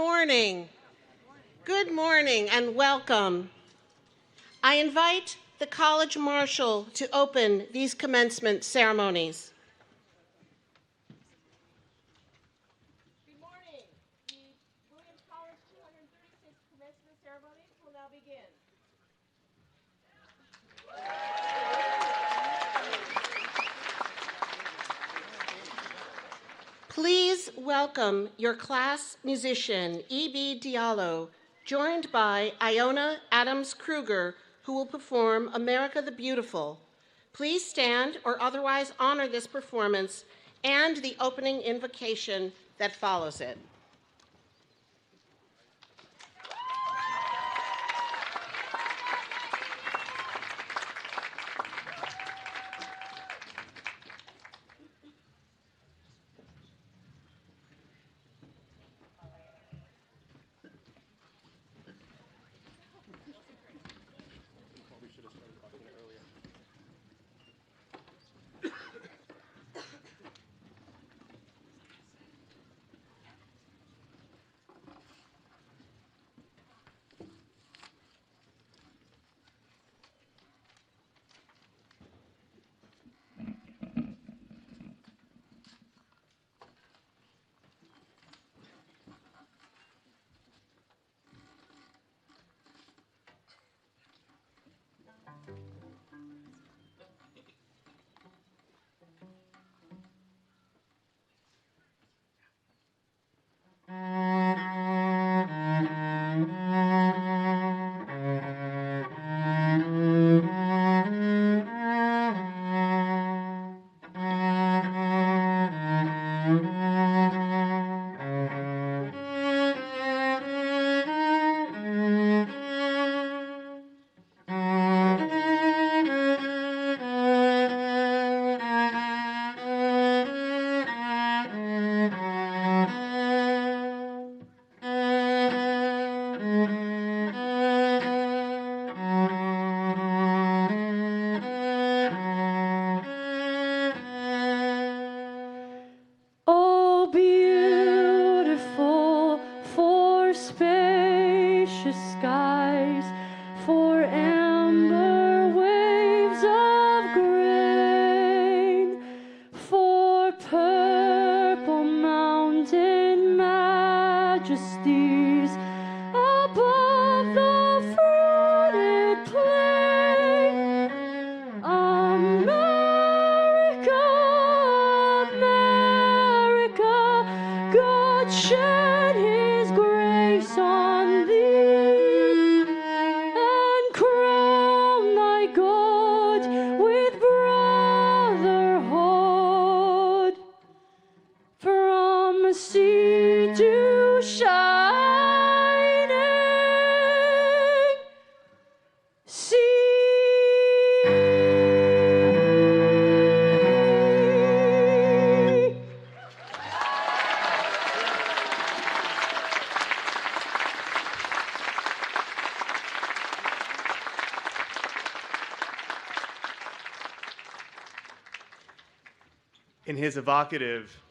morning. Good morning and welcome. I invite the College Marshal to open these commencement ceremonies. Good morning. The Williams College 236 commencement ceremonies will now begin. Please welcome your class musician, E.B. Diallo, joined by Iona Adams-Kruger, who will perform America the Beautiful. Please stand or otherwise honor this performance and the opening invocation that follows it. In his evocative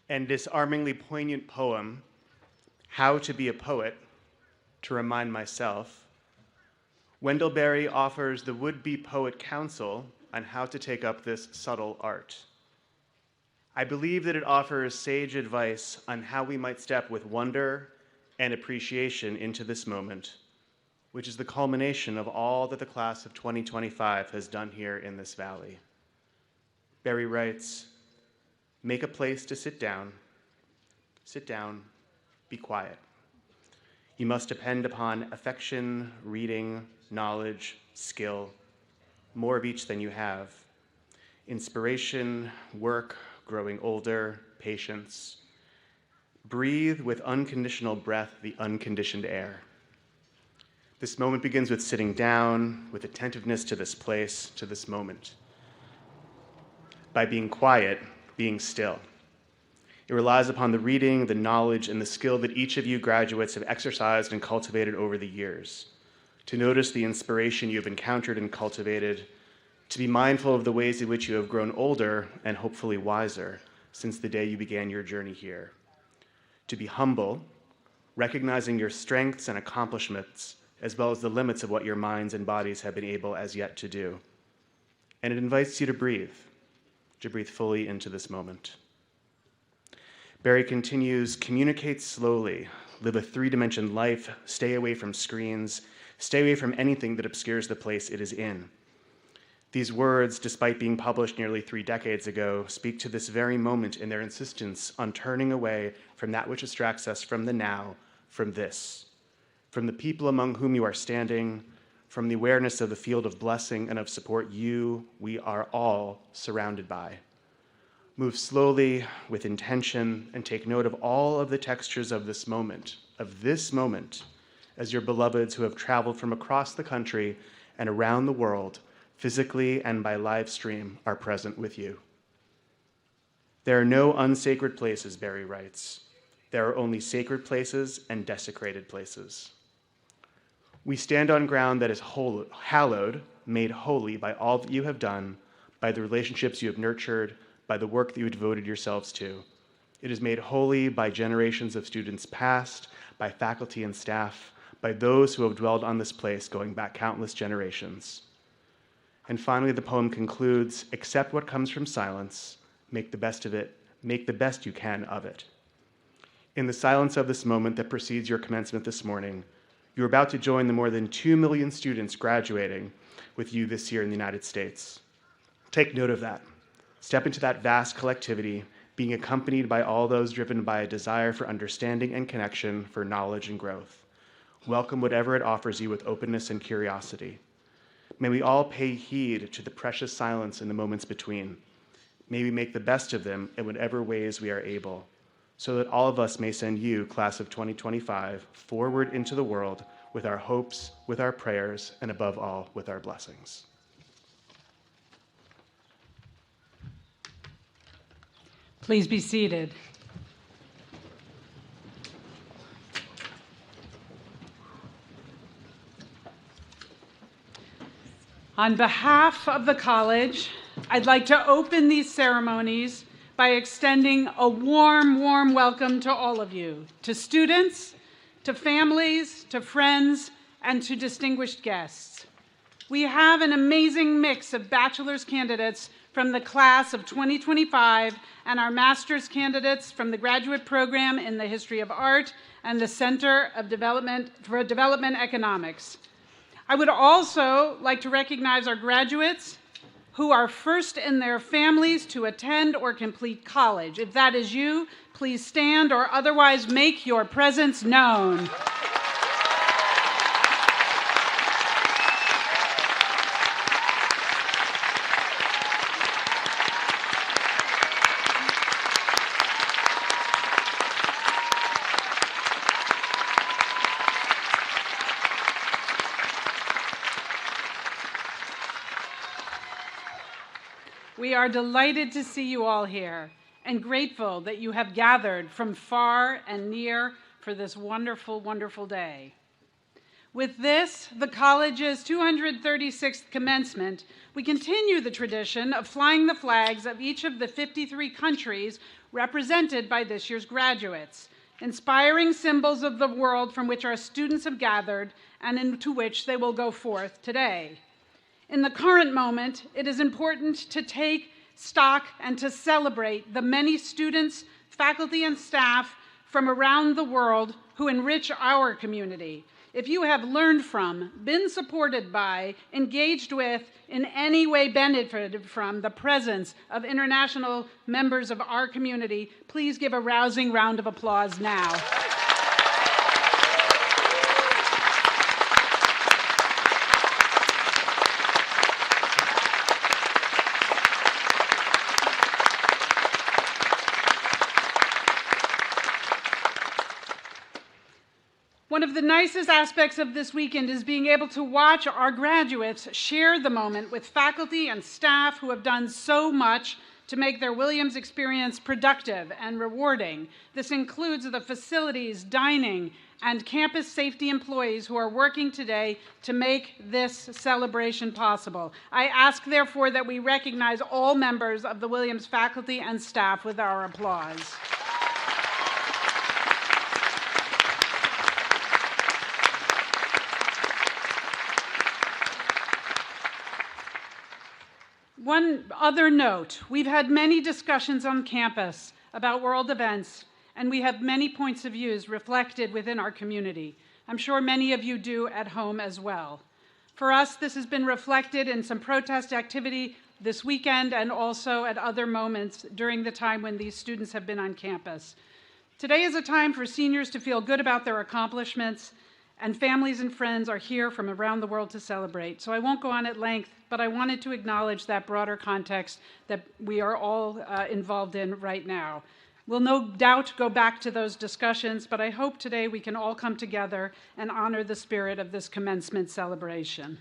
and disarmingly poignant poem, How to Be a Poet, to Remind Myself, Wendell Berry offers the would-be poet counsel on how to take up this subtle art. I believe that it offers sage advice on how we might step with wonder and appreciation into this moment, which is the culmination of all that the class of 2025 has done here in this valley. Berry writes, "Make a place to sit down, be quiet. You must depend upon affection, reading, knowledge, skill, more of each than you have. Inspiration, work, growing older, patience. Breathe with unconditional breath the unconditioned air. This moment begins with sitting down, with attentiveness to this place, to this moment. By being quiet, being still. It relies upon the reading, the knowledge, and the skill that each of you graduates have exercised and cultivated over the years. To notice the inspiration you've encountered and cultivated, to be mindful of the ways in which you have grown older and hopefully wiser since the day you began your journey here. To be humble, recognizing your strengths and accomplishments, as well as the limits of what your minds and bodies have been able as yet to do. And it invites you to breathe fully into this moment. Barry continues, communicate slowly, live a three-dimensional life, stay away from screens, stay away from anything that obscures the place it is in. These words, despite being published nearly 3 decades ago, speak to this very moment in their insistence on turning away from that which distracts us from the now, from this, from the people among whom you are standing, from the awareness of the field of blessing and of support we are all surrounded by. Move slowly with intention and take note of all of the textures of this moment, as your beloveds who have traveled from across the country and around the world, physically and by live stream, are present with you. There are no unsacred places, Barry writes. There are only sacred places and desecrated places. We stand on ground that is hallowed, made holy by all that you have done, by the relationships you have nurtured, by the work that you have devoted yourselves to. It is made holy by generations of students past, by faculty and staff, by those who have dwelled on this place going back countless generations. And finally, the poem concludes, accept what comes from silence, make the best of it, make the best you can of it. In the silence of this moment that precedes your commencement this morning, you're about to join the more than 2 million students graduating with you this year in the United States. Take note of that. Step into that vast collectivity, being accompanied by all those driven by a desire for understanding and connection, for knowledge and growth. Welcome whatever it offers you with openness and curiosity. May we all pay heed to the precious silence in the moments between. May we make the best of them in whatever ways we are able, so that all of us may send you, class of 2025, forward into the world with our hopes, with our prayers, and above all, with our blessings. Please be seated. On behalf of the college, I'd like to open these ceremonies by extending a warm, warm welcome to all of you, to students, to families, to friends, and to distinguished guests. We have an amazing mix of bachelor's candidates from the class of 2025 and our master's candidates from the graduate program in the History of Art and the Center for Development Economics. I would also like to recognize our graduates who are first in their families to attend or complete college. If that is you, please stand or otherwise make your presence known. We are delighted to see you all here and grateful that you have gathered from far and near for this wonderful, wonderful day. With this, the college's 236th commencement, we continue the tradition of flying the flags of each of the 53 countries represented by this year's graduates, inspiring symbols of the world from which our students have gathered and into which they will go forth today. In the current moment, it is important to take stock and to celebrate the many students, faculty, and staff from around the world who enrich our community. If you have learned from, been supported by, engaged with, in any way benefited from the presence of international members of our community, please give a rousing round of applause now. One of the nicest aspects of this weekend is being able to watch our graduates share the moment with faculty and staff who have done so much to make their Williams experience productive and rewarding. This includes the facilities, dining, and campus safety employees who are working today to make this celebration possible. I ask, therefore, that we recognize all members of the Williams faculty and staff with our applause. One other note, we've had many discussions on campus about world events, and we have many points of views reflected within our community. I'm sure many of you do at home as well. For us, this has been reflected in some protest activity this weekend and also at other moments during the time when these students have been on campus. Today is a time for seniors to feel good about their accomplishments, and families and friends are here from around the world to celebrate. So I won't go on at length, but I wanted to acknowledge that broader context that we are all involved in right now. We'll no doubt go back to those discussions, but I hope today we can all come together and honor the spirit of this commencement celebration.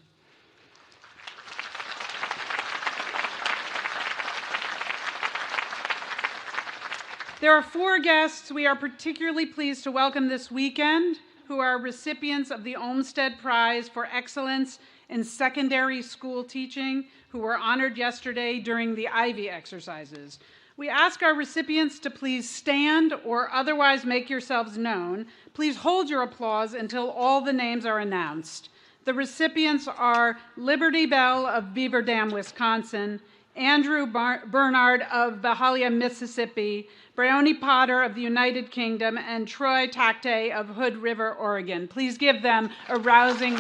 There are 4 guests we are particularly pleased to welcome this weekend who are recipients of the Olmsted Prize for Excellence in Secondary School Teaching, who were honored yesterday during the Ivy exercises. We ask our recipients to please stand or otherwise make yourselves known. Please hold your applause until all the names are announced. The recipients are Liberty Bell of Beaver Dam, Wisconsin, Andrew Bernard of Valhalla, Mississippi, Bryony Potter of the United Kingdom, and Troy Takte of Hood River, Oregon. Please give them a rousing,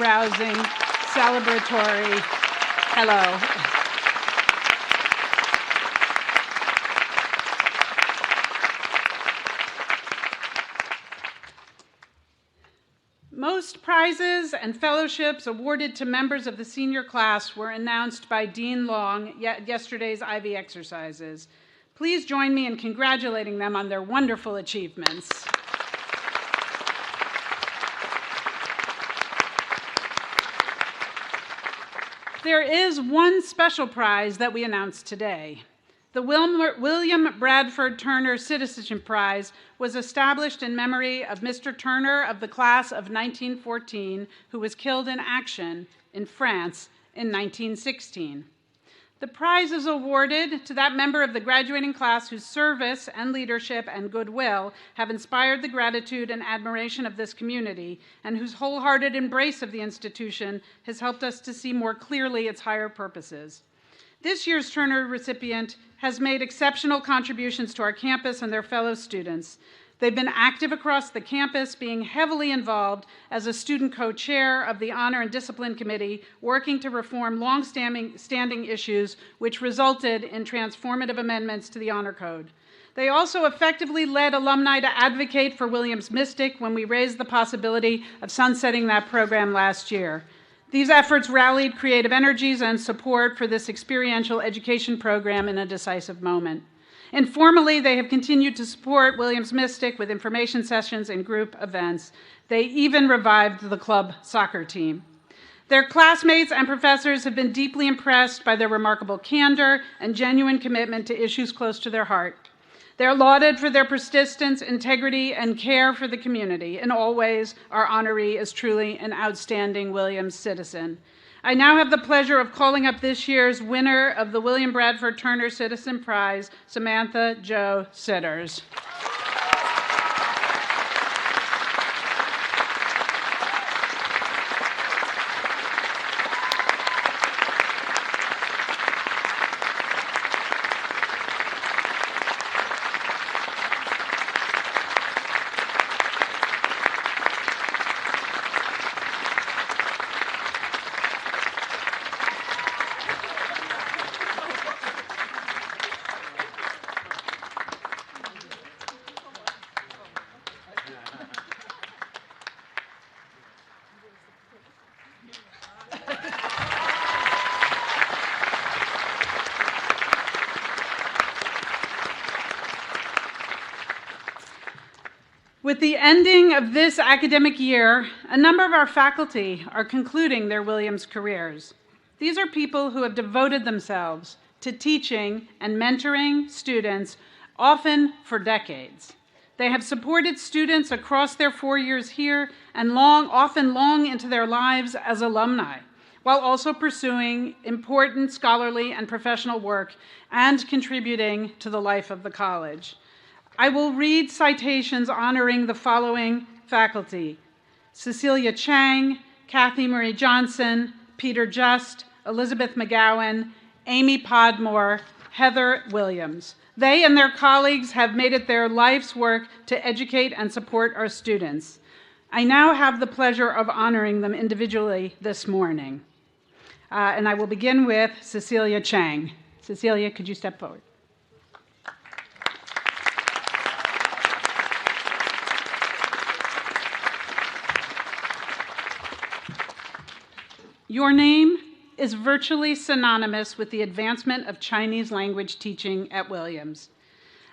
celebratory hello. Most prizes and fellowships awarded to members of the senior class were announced by Dean Long at yesterday's Ivy exercises. Please join me in congratulating them on their wonderful achievements. There is one special prize that we announced today. The William Bradford Turner Citizenship Prize was established in memory of Mr. Turner of the class of 1914, who was killed in action in France in 1916. The prize is awarded to that member of the graduating class whose service and leadership and goodwill have inspired the gratitude and admiration of this community, and whose wholehearted embrace of the institution has helped us to see more clearly its higher purposes. This year's Turner recipient has made exceptional contributions to our campus and their fellow students. They've been active across the campus, being heavily involved as a student co-chair of the Honor and Discipline Committee, working to reform long-standing issues which resulted in transformative amendments to the Honor Code. They also effectively led alumni to advocate for Williams Mystic when we raised the possibility of sunsetting that program last year. These efforts rallied creative energies and support for this experiential education program in a decisive moment. Informally, they have continued to support Williams Mystic with information sessions and group events. They even revived the club soccer team. Their classmates and professors have been deeply impressed by their remarkable candor and genuine commitment to issues close to their heart. They're lauded for their persistence, integrity, and care for the community. In all ways, our honoree is truly an outstanding Williams citizen. I now have the pleasure of calling up this year's winner of the William Bradford Turner Citizen Prize, Samantha Jo Sitters. With the ending of this academic year, a number of our faculty are concluding their Williams careers. These are people who have devoted themselves to teaching and mentoring students, often for decades. They have supported students across their 4 years here and often long into their lives as alumni, while also pursuing important scholarly and professional work and contributing to the life of the college. I will read citations honoring the following faculty: Cecilia Chang, Kathy Marie Johnson, Peter Just, Elizabeth McGowan, Amy Podmore, Heather Williams. They and their colleagues have made it their life's work to educate and support our students. I now have the pleasure of honoring them individually this morning. And I will begin with Cecilia Chang. Cecilia, could you step forward? Your name is virtually synonymous with the advancement of Chinese language teaching at Williams.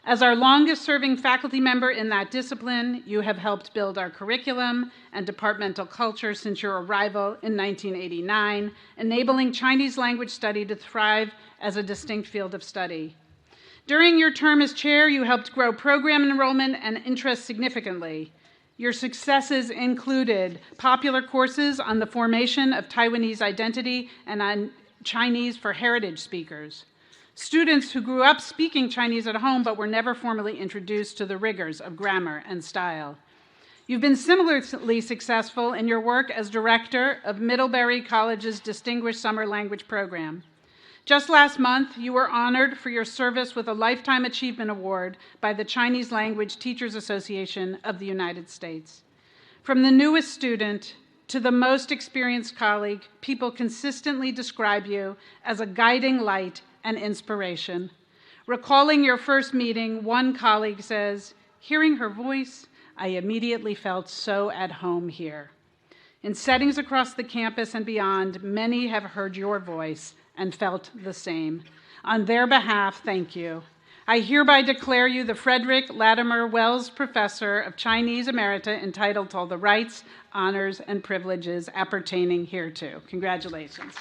As our longest-serving faculty member in that discipline, you have helped build our curriculum and departmental culture since your arrival in 1989, enabling Chinese language study to thrive as a distinct field of study. During your term as chair, you helped grow program enrollment and interest significantly. Your successes included popular courses on the formation of Taiwanese identity and on Chinese for heritage speakers. Students who grew up speaking Chinese at home but were never formally introduced to the rigors of grammar and style. You've been similarly successful in your work as director of Middlebury College's Distinguished Summer Language Program. Just last month, you were honored for your service with a Lifetime Achievement Award by the Chinese Language Teachers Association of the United States. From the newest student to the most experienced colleague, people consistently describe you as a guiding light and inspiration. Recalling your first meeting, one colleague says, "Hearing her voice, I immediately felt so at home here." In settings across the campus and beyond, many have heard your voice and felt the same. On their behalf, thank you. I hereby declare you the Frederick Latimer Wells Professor of Chinese Emerita, entitled to all the rights, honors, and privileges appertaining hereto. Congratulations.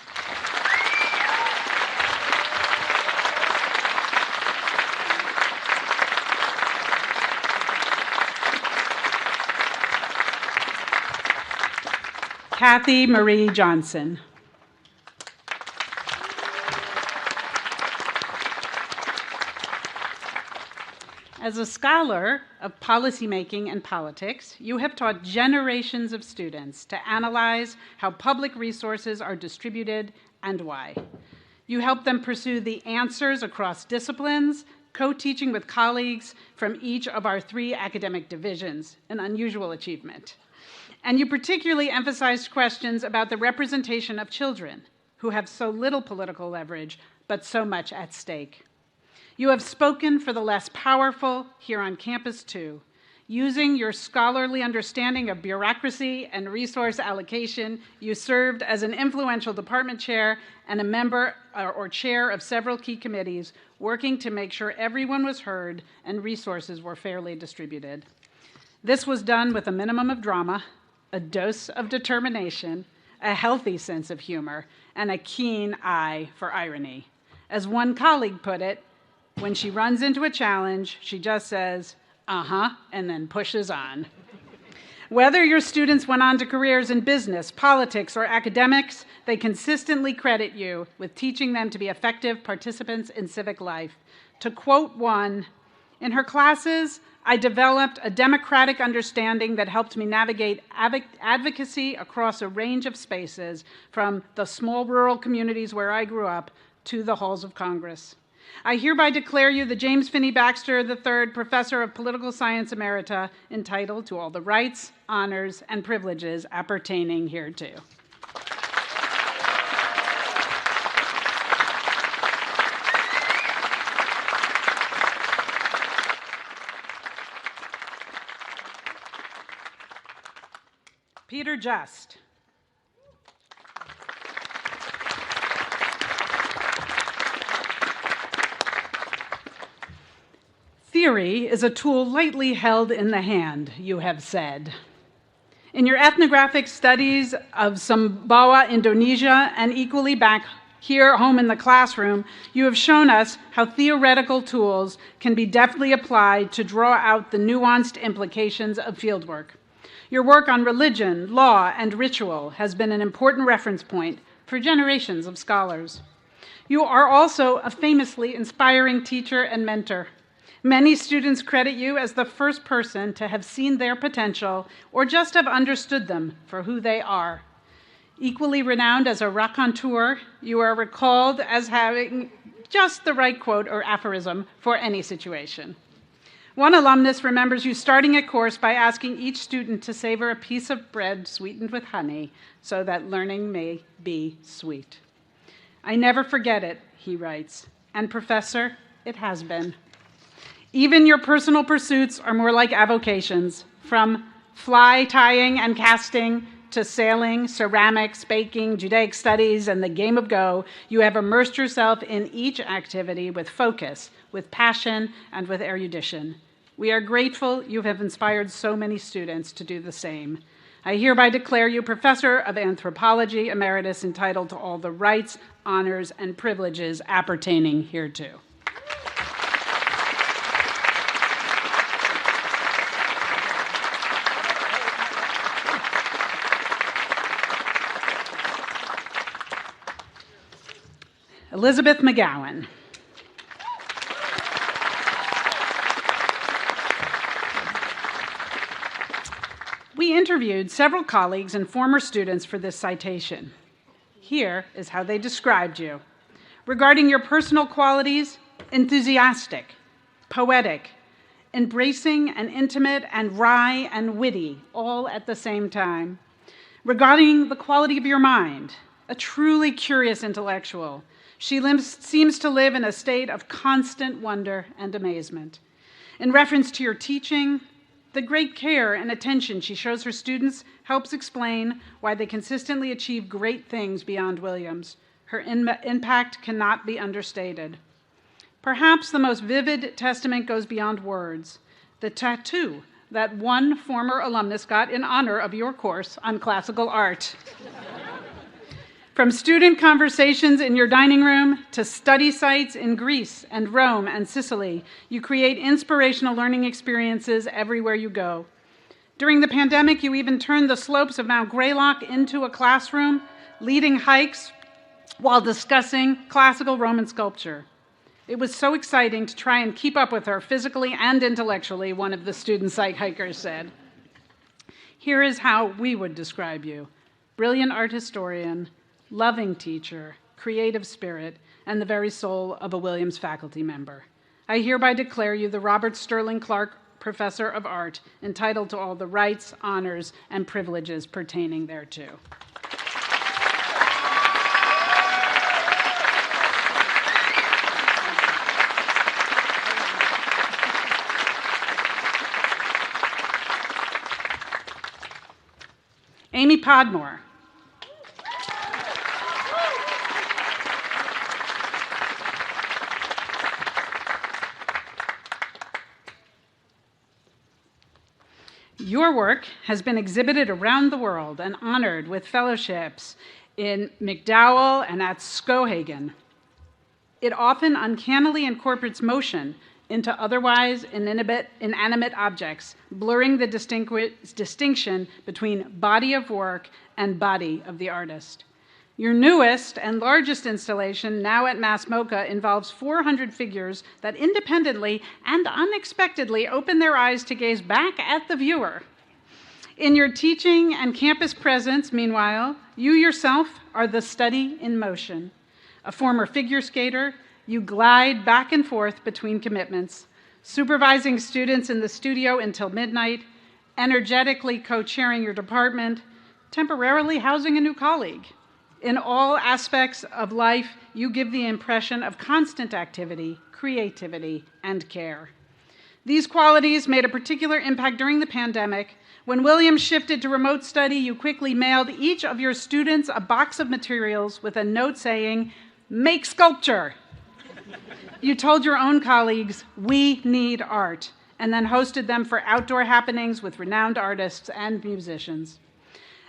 Kathy Marie Johnson. As a scholar of policymaking and politics, you have taught generations of students to analyze how public resources are distributed and why. You help them pursue the answers across disciplines, co-teaching with colleagues from each of our 3 academic divisions, an unusual achievement. And you particularly emphasized questions about the representation of children who have so little political leverage, but so much at stake. You have spoken for the less powerful here on campus too, using your scholarly understanding of bureaucracy and resource allocation. You served as an influential department chair and a member or chair of several key committees, working to make sure everyone was heard and resources were fairly distributed. This was done with a minimum of drama, a dose of determination, a healthy sense of humor, and a keen eye for irony. As one colleague put it, when she runs into a challenge, she just says, "Uh-huh," and then pushes on. Whether your students went on to careers in business, politics, or academics, they consistently credit you with teaching them to be effective participants in civic life. To quote one, "In her classes, I developed a democratic understanding that helped me navigate advocacy across a range of spaces, from the small rural communities where I grew up to the halls of Congress." I hereby declare you the James Finney Baxter III Professor of Political Science Emerita, entitled to all the rights, honors, and privileges appertaining hereto. Peter Just. Theory is a tool lightly held in the hand, you have said. In your ethnographic studies of Sumbawa, Indonesia, and equally back here home in the classroom, you have shown us how theoretical tools can be deftly applied to draw out the nuanced implications of fieldwork. Your work on religion, law, and ritual has been an important reference point for generations of scholars. You are also a famously inspiring teacher and mentor. Many students credit you as the first person to have seen their potential or just have understood them for who they are. Equally renowned as a raconteur, you are recalled as having just the right quote or aphorism for any situation. One alumnus remembers you starting a course by asking each student to savor a piece of bread sweetened with honey so that learning may be sweet. I never forget it, he writes, and Professor, it has been. Even your personal pursuits are more like avocations, from fly tying and casting to sailing, ceramics, baking, Judaic studies, and the game of Go. You have immersed yourself in each activity with focus, with passion, and with erudition. We are grateful you have inspired so many students to do the same. I hereby declare you Professor of Anthropology Emeritus, entitled to all the rights, honors, and privileges appertaining hereto. Elizabeth McGowan. We interviewed several colleagues and former students for this citation. Here is how they described you. Regarding your personal qualities, enthusiastic, poetic, embracing and intimate and wry and witty, all at the same time. Regarding the quality of your mind, a truly curious intellectual. She seems to live in a state of constant wonder and amazement. In reference to your teaching, the great care and attention she shows her students helps explain why they consistently achieve great things beyond Williams. Her impact cannot be understated. Perhaps the most vivid testament goes beyond words, the tattoo that one former alumnus got in honor of your course on classical art. From student conversations in your dining room to study sites in Greece and Rome and Sicily, you create inspirational learning experiences everywhere you go. During the pandemic, you even turned the slopes of Mount Greylock into a classroom, leading hikes while discussing classical Roman sculpture. It was so exciting to try and keep up with her physically and intellectually, one of the student site hikers said. Here is how we would describe you: brilliant art historian, loving teacher, creative spirit, and the very soul of a Williams faculty member. I hereby declare you the Robert Sterling Clark Professor of Art, entitled to all the rights, honors, and privileges pertaining thereto. Amy Podmore. Your work has been exhibited around the world and honored with fellowships in McDowell and at Skohagen. It often uncannily incorporates motion into otherwise inanimate objects, blurring the distinction between body of work and body of the artist. Your newest and largest installation, now at Mass MoCA, involves 400 figures that independently and unexpectedly open their eyes to gaze back at the viewer. In your teaching and campus presence, meanwhile, you yourself are the study in motion. A former figure skater, you glide back and forth between commitments, supervising students in the studio until midnight, energetically co-chairing your department, temporarily housing a new colleague. In all aspects of life, you give the impression of constant activity, creativity, and care. These qualities made a particular impact during the pandemic. When Williams shifted to remote study, you quickly mailed each of your students a box of materials with a note saying, "Make sculpture." You told your own colleagues, "We need art," and then hosted them for outdoor happenings with renowned artists and musicians.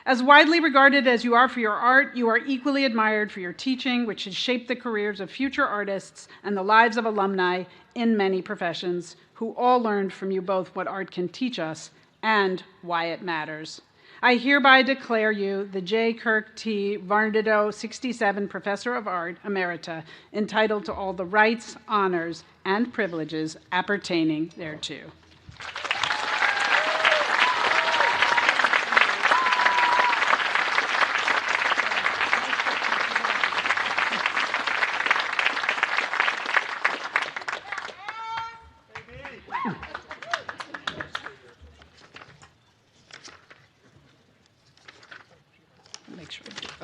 As widely regarded as you are for your art, you are equally admired for your teaching, which has shaped the careers of future artists and the lives of alumni in many professions, who all learned from you both what art can teach us and why it matters. I hereby declare you the J. Kirk T. Varnado 67 Professor of Art, Emerita, entitled to all the rights, honors, and privileges appertaining thereto.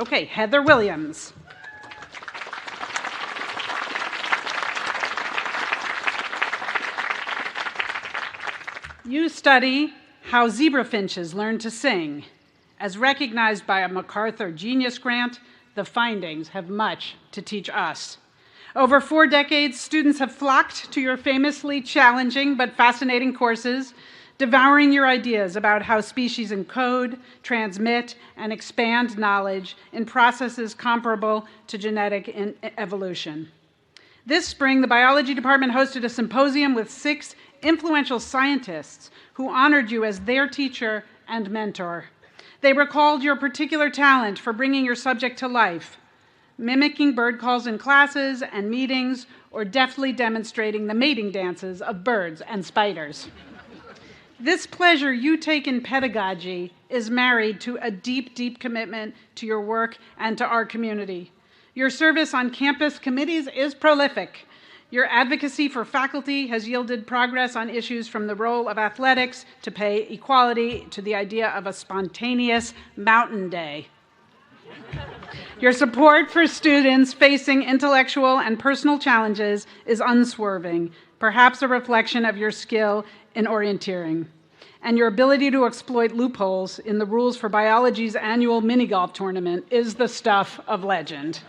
Okay, Heather Williams. You study how zebra finches learn to sing. As recognized by a MacArthur Genius Grant, the findings have much to teach us. Over 4 decades, students have flocked to your famously challenging but fascinating courses, devouring your ideas about how species encode, transmit, and expand knowledge in processes comparable to genetic evolution. This spring, the biology department hosted a symposium with 6 influential scientists who honored you as their teacher and mentor. They recalled your particular talent for bringing your subject to life, mimicking bird calls in classes and meetings, or deftly demonstrating the mating dances of birds and spiders. This pleasure you take in pedagogy is married to a deep, deep commitment to your work and to our community. Your service on campus committees is prolific. Your advocacy for faculty has yielded progress on issues from the role of athletics to pay equality to the idea of a spontaneous mountain day. Your support for students facing intellectual and personal challenges is unswerving, perhaps a reflection of your skill in orienteering. And your ability to exploit loopholes in the rules for biology's annual mini-golf tournament is the stuff of legend.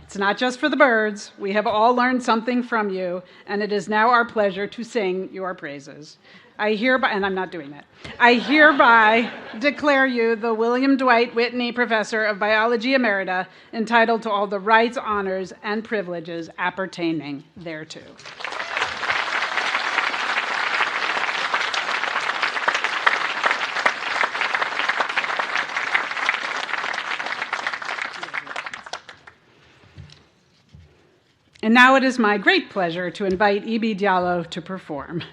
It's not just for the birds. We have all learned something from you, and it is now our pleasure to sing your praises. And I'm not doing that. I hereby declare you the William Dwight Whitney Professor of Biology Emerita, entitled to all the rights, honors, and privileges appertaining thereto. And now it is my great pleasure to invite E.B. Diallo to perform.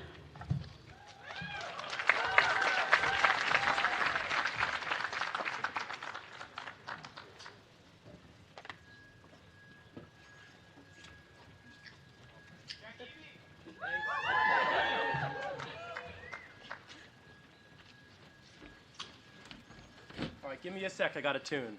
All right, give me a sec, I got a tune.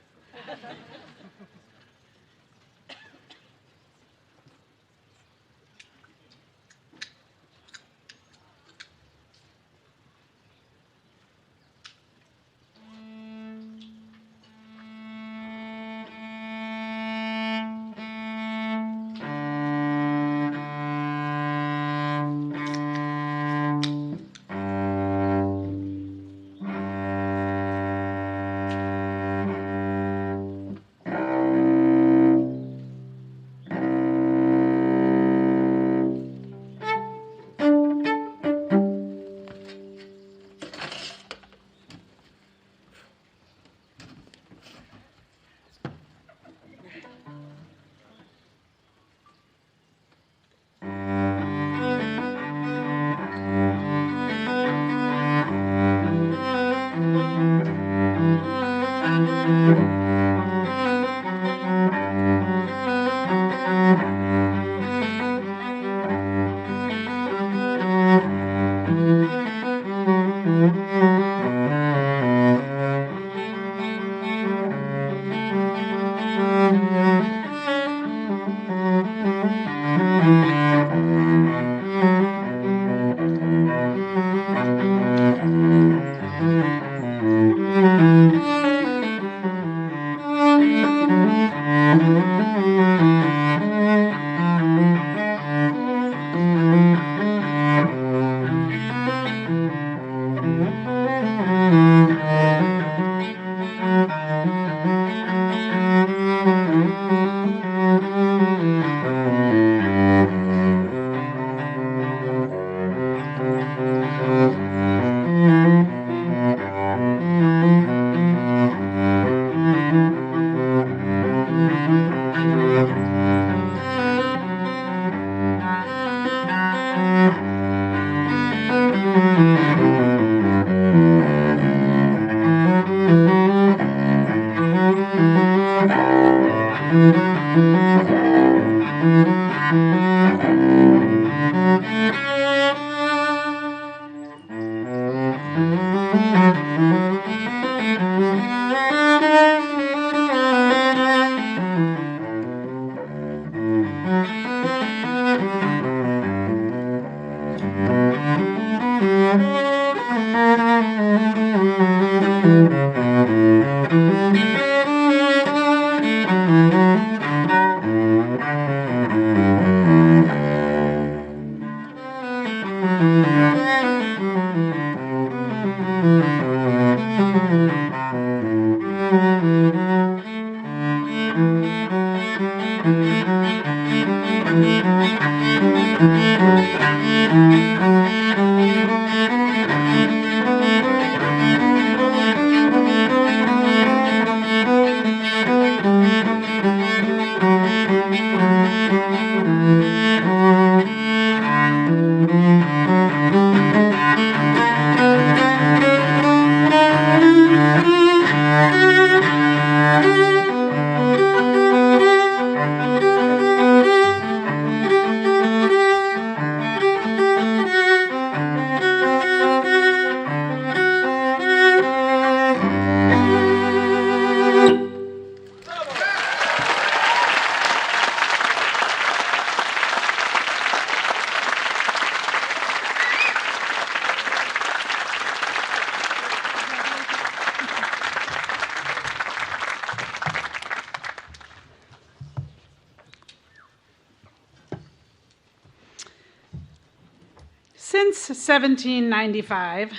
Since 1795,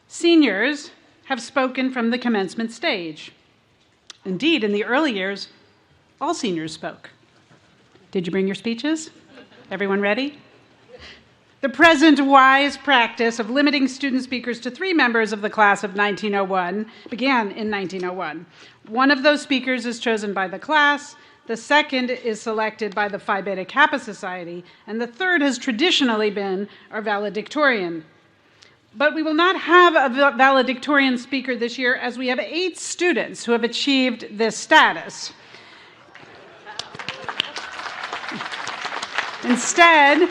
seniors have spoken from the commencement stage. Indeed, in the early years, all seniors spoke. Did you bring your speeches? Everyone ready? The present wise practice of limiting student speakers to 3 members of the class of 1901 began in 1901. One of those speakers is chosen by the class, the second is selected by the Phi Beta Kappa Society, and the third has traditionally been our valedictorian. But we will not have a valedictorian speaker this year, as we have 8 students who have achieved this status. Instead,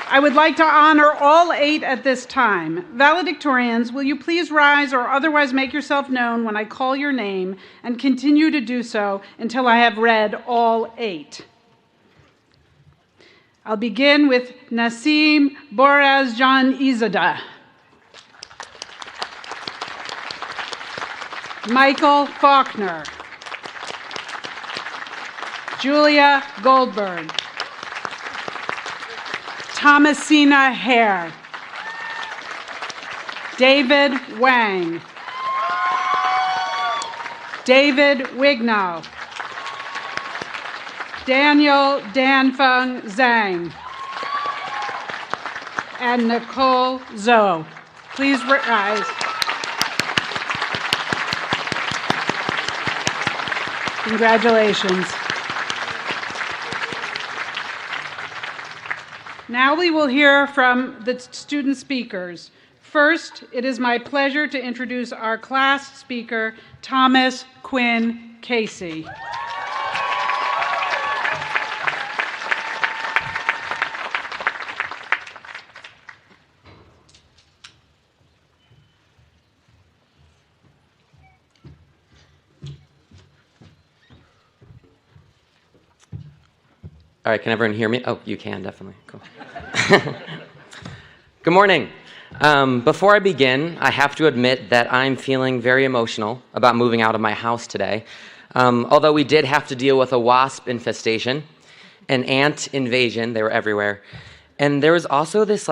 I would like to honor all 8 at this time. Valedictorians, will you please rise or otherwise make yourself known when I call your name, and continue to do so until I have read all 8. I'll begin with Nasim Borazjan Izada, Michael Faulkner, Julia Goldberg, Thomasina Hare, David Wang, David Wignow, Daniel Danfeng Zhang, and Nicole Zhou. Please rise. Congratulations. Now we will hear from the student speakers. First, it is my pleasure to introduce our class speaker, Thomas Quinn Casey. All right, can everyone hear me? Oh, you can, definitely. Cool. Good morning. Before I begin, I have to admit that I'm feeling very emotional about moving out of my house today. Although we did have to deal with a wasp infestation, an ant invasion, they were everywhere. And there was also this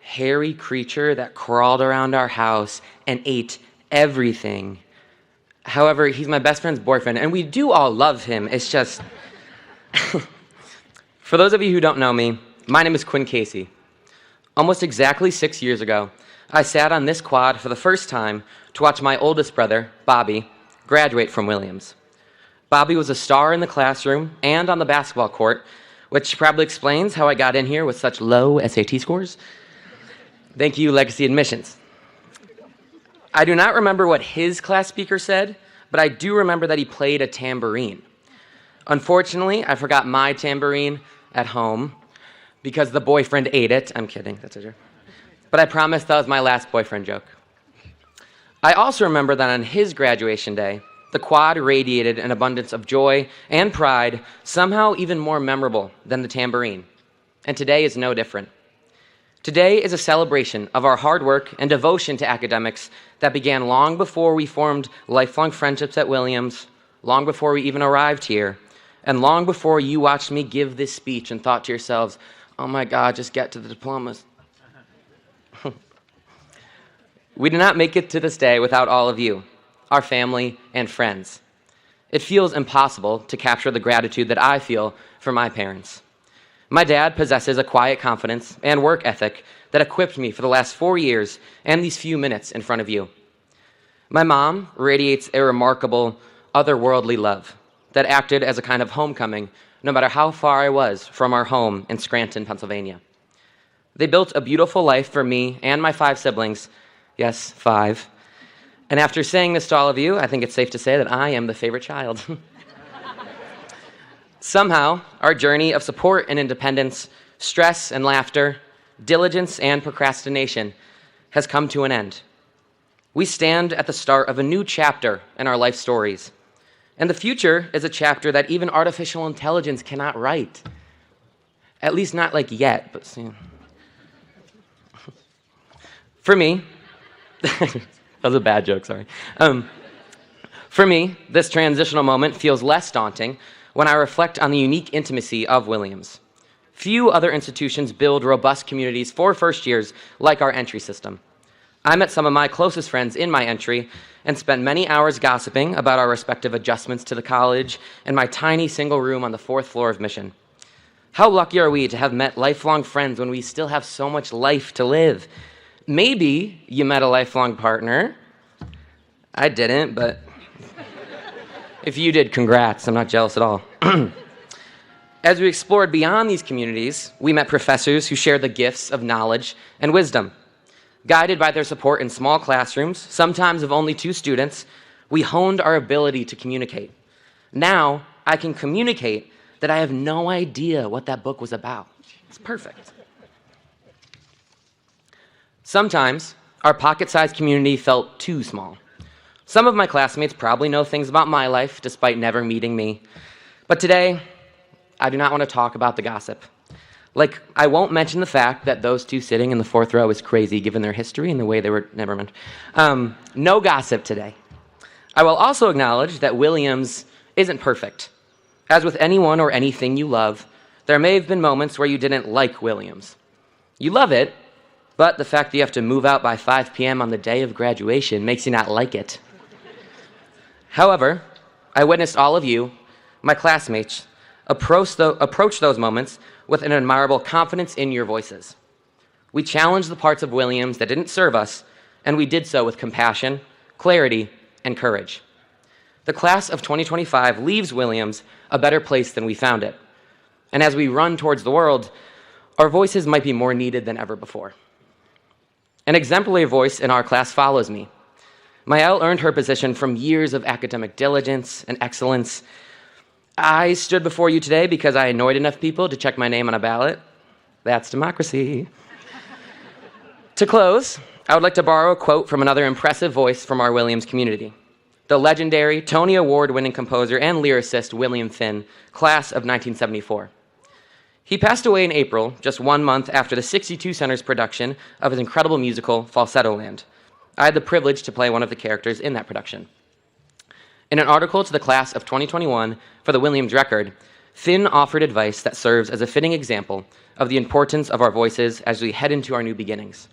hairy creature that crawled around our house and ate everything. However, he's my best friend's boyfriend, and we do all love him. It's just... For those of you who don't know me, my name is Quinn Casey. Almost exactly 6 years ago, I sat on this quad for the first time to watch my oldest brother, Bobby, graduate from Williams. Bobby was a star in the classroom and on the basketball court, which probably explains how I got in here with such low SAT scores. Thank you, Legacy Admissions. I do not remember what his class speaker said, but I do remember that he played a tambourine. Unfortunately, I forgot my tambourine at home because the boyfriend ate it. I'm kidding, that's a joke. But I promise that was my last boyfriend joke. I also remember that on his graduation day, the quad radiated an abundance of joy and pride, somehow even more memorable than the tambourine. And today is no different. Today is a celebration of our hard work and devotion to academics that began long before we formed lifelong friendships at Williams, long before we even arrived here, and long before you watched me give this speech and thought to yourselves, oh my God, just get to the diplomas. We did not make it to this day without all of you, our family and friends. It feels impossible to capture the gratitude that I feel for my parents. My dad possesses a quiet confidence and work ethic that equipped me for the last 4 years and these few minutes in front of you. My mom radiates a remarkable, otherworldly love that acted as a kind of homecoming, no matter how far I was from our home in Scranton, Pennsylvania. They built a beautiful life for me and my 5 siblings. Yes, 5. And after saying this to all of you, I think it's safe to say that I am the favorite child. Somehow, our journey of support and independence, stress and laughter, diligence and procrastination has come to an end. We stand at the start of a new chapter in our life stories. And the future is a chapter that even artificial intelligence cannot write. At least not yet, but soon. For me, that was a bad joke, sorry. For me, this transitional moment feels less daunting when I reflect on the unique intimacy of Williams. Few other institutions build robust communities for first years like our entry system. I met some of my closest friends in my entry and spent many hours gossiping about our respective adjustments to the college in my tiny single room on the 4th floor of Mission. How lucky are we to have met lifelong friends when we still have so much life to live? Maybe you met a lifelong partner. I didn't, but if you did, congrats. I'm not jealous at all. As we explored beyond these communities, we met professors who shared the gifts of knowledge and wisdom. Guided by their support in small classrooms, sometimes of only 2 students, we honed our ability to communicate. Now, I can communicate that I have no idea what that book was about. It's perfect. Sometimes, our pocket-sized community felt too small. Some of my classmates probably know things about my life despite never meeting me. But today, I do not want to talk about the gossip. Like, I won't mention the fact that those 2 sitting in the 4th row is crazy given their history and the way they were, never mind. No gossip today. I will also acknowledge that Williams isn't perfect. As with anyone or anything you love, there may have been moments where you didn't like Williams. You love it, but the fact that you have to move out by 5 p.m. on the day of graduation makes you not like it. However, I witnessed all of you, my classmates, approach those moments with an admirable confidence in your voices. We challenged the parts of Williams that didn't serve us, and we did so with compassion, clarity, and courage. The class of 2025 leaves Williams a better place than we found it. And as we run towards the world, our voices might be more needed than ever before. An exemplary voice in our class follows me. Maëlle earned her position from years of academic diligence and excellence. I stood before you today because I annoyed enough people to check my name on a ballot. That's democracy. To close, I would like to borrow a quote from another impressive voice from our Williams community, the legendary Tony Award-winning composer and lyricist William Finn, class of 1974. He passed away in April, just 1 month after the 62 Center's production of his incredible musical, Falsetto Land. I had the privilege to play one of the characters in that production. In an article to the class of 2021 for the Williams Record, Finn offered advice that serves as a fitting example of the importance of our voices as we head into our new beginnings.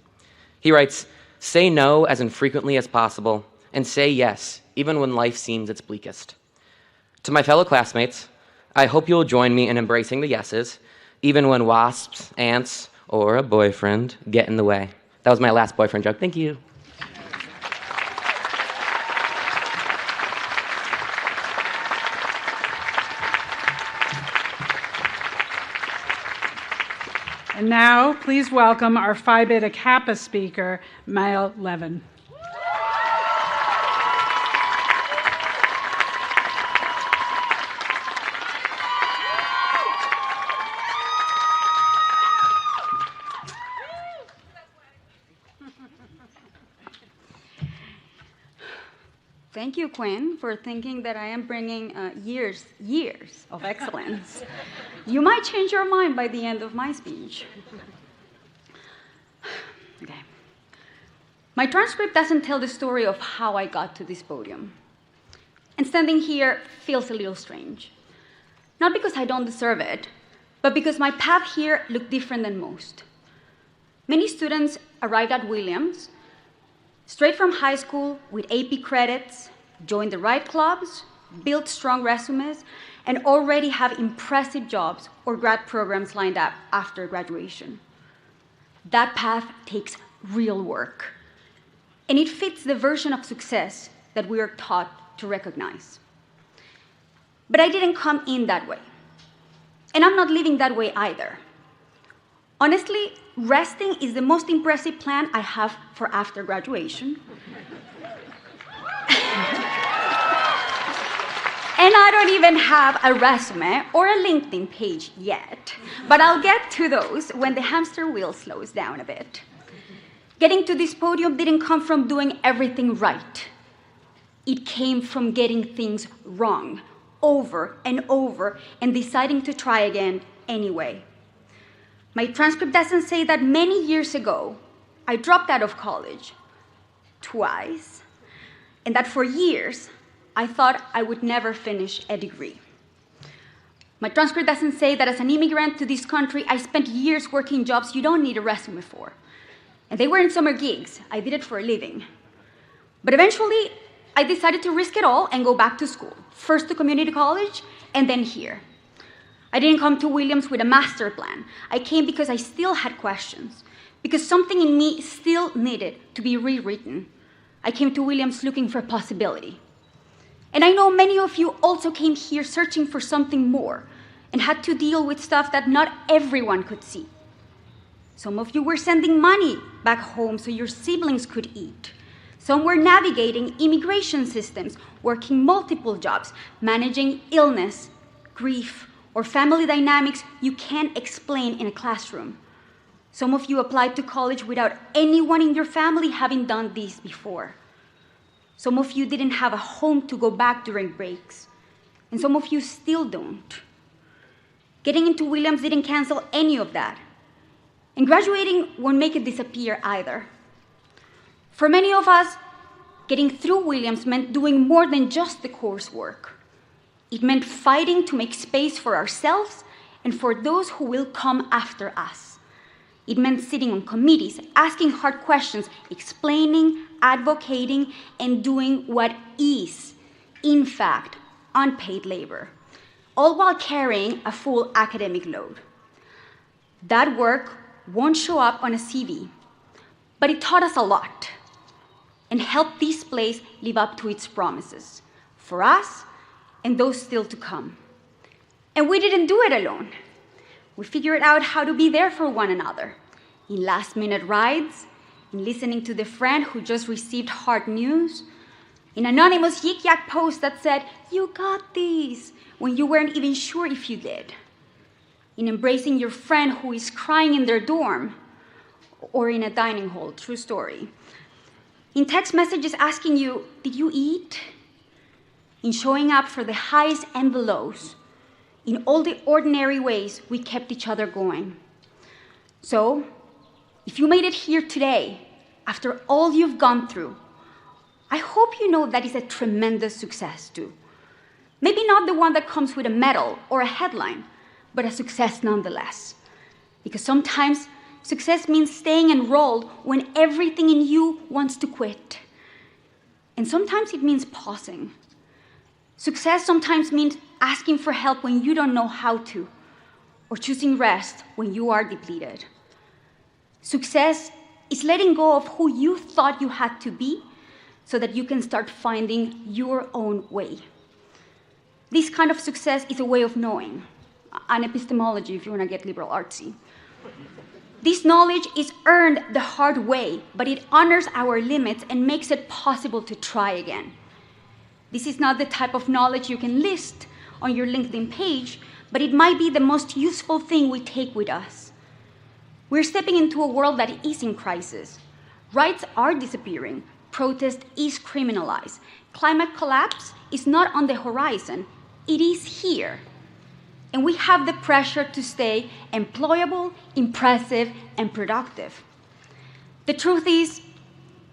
He writes, "Say no as infrequently as possible, and say yes, even when life seems its bleakest." To my fellow classmates, I hope you'll join me in embracing the yeses, even when wasps, ants, or a boyfriend get in the way. That was my last boyfriend joke. Thank you. And now, please welcome our Phi Beta Kappa speaker, Maëlle Levin. Thank you, Quinn, for thinking that I am bringing years of excellence. You might change your mind by the end of my speech. Okay. My transcript doesn't tell the story of how I got to this podium. And standing here feels a little strange. Not because I don't deserve it, but because my path here looked different than most. Many students arrived at Williams straight from high school with AP credits, joined the right clubs, built strong resumes, and already have impressive jobs or grad programs lined up after graduation. That path takes real work, and it fits the version of success that we are taught to recognize. But I didn't come in that way, and I'm not living that way either. Honestly, resting is the most impressive plan I have for after graduation. And I don't even have a resume or a LinkedIn page yet, but I'll get to those when the hamster wheel slows down a bit. Getting to this podium didn't come from doing everything right. It came from getting things wrong over and over and deciding to try again anyway. My transcript doesn't say that many years ago, I dropped out of college twice, and that for years, I thought I would never finish a degree. My transcript doesn't say that as an immigrant to this country, I spent years working jobs you don't need a resume for. And they weren't summer gigs. I did it for a living. But eventually, I decided to risk it all and go back to school. First to community college, and then here. I didn't come to Williams with a master plan. I came because I still had questions, because something in me still needed to be rewritten. I came to Williams looking for possibility. And I know many of you also came here searching for something more and had to deal with stuff that not everyone could see. Some of you were sending money back home so your siblings could eat. Some were navigating immigration systems, working multiple jobs, managing illness, grief, or family dynamics you can't explain in a classroom. Some of you applied to college without anyone in your family having done this before. Some of you didn't have a home to go back during breaks, and some of you still don't. Getting into Williams didn't cancel any of that, and graduating won't make it disappear either. For many of us, getting through Williams meant doing more than just the coursework. It meant fighting to make space for ourselves and for those who will come after us. It meant sitting on committees, asking hard questions, explaining, advocating, and doing what is, in fact, unpaid labor, all while carrying a full academic load. That work won't show up on a CV, but it taught us a lot and helped this place live up to its promises for us and those still to come. And we didn't do it alone. We figured out how to be there for one another in last-minute rides, in listening to the friend who just received hard news, in anonymous yik-yak posts that said, "You got this," when you weren't even sure if you did, in embracing your friend who is crying in their dorm or in a dining hall, true story, in text messages asking you, "Did you eat?" In showing up for the highs and the lows, in all the ordinary ways we kept each other going. So, if you made it here today, after all you've gone through, I hope you know that is a tremendous success too. Maybe not the one that comes with a medal or a headline, but a success nonetheless. Because sometimes success means staying enrolled when everything in you wants to quit. And sometimes it means pausing. Success sometimes means asking for help when you don't know how to, or choosing rest when you are depleted. Success is letting go of who you thought you had to be so that you can start finding your own way. This kind of success is a way of knowing, an epistemology if you want to get liberal artsy. This knowledge is earned the hard way, but it honors our limits and makes it possible to try again. This is not the type of knowledge you can list on your LinkedIn page, but it might be the most useful thing we take with us. We're stepping into a world that is in crisis. Rights are disappearing. Protest is criminalized. Climate collapse is not on the horizon. It is here. And we have the pressure to stay employable, impressive, and productive. The truth is,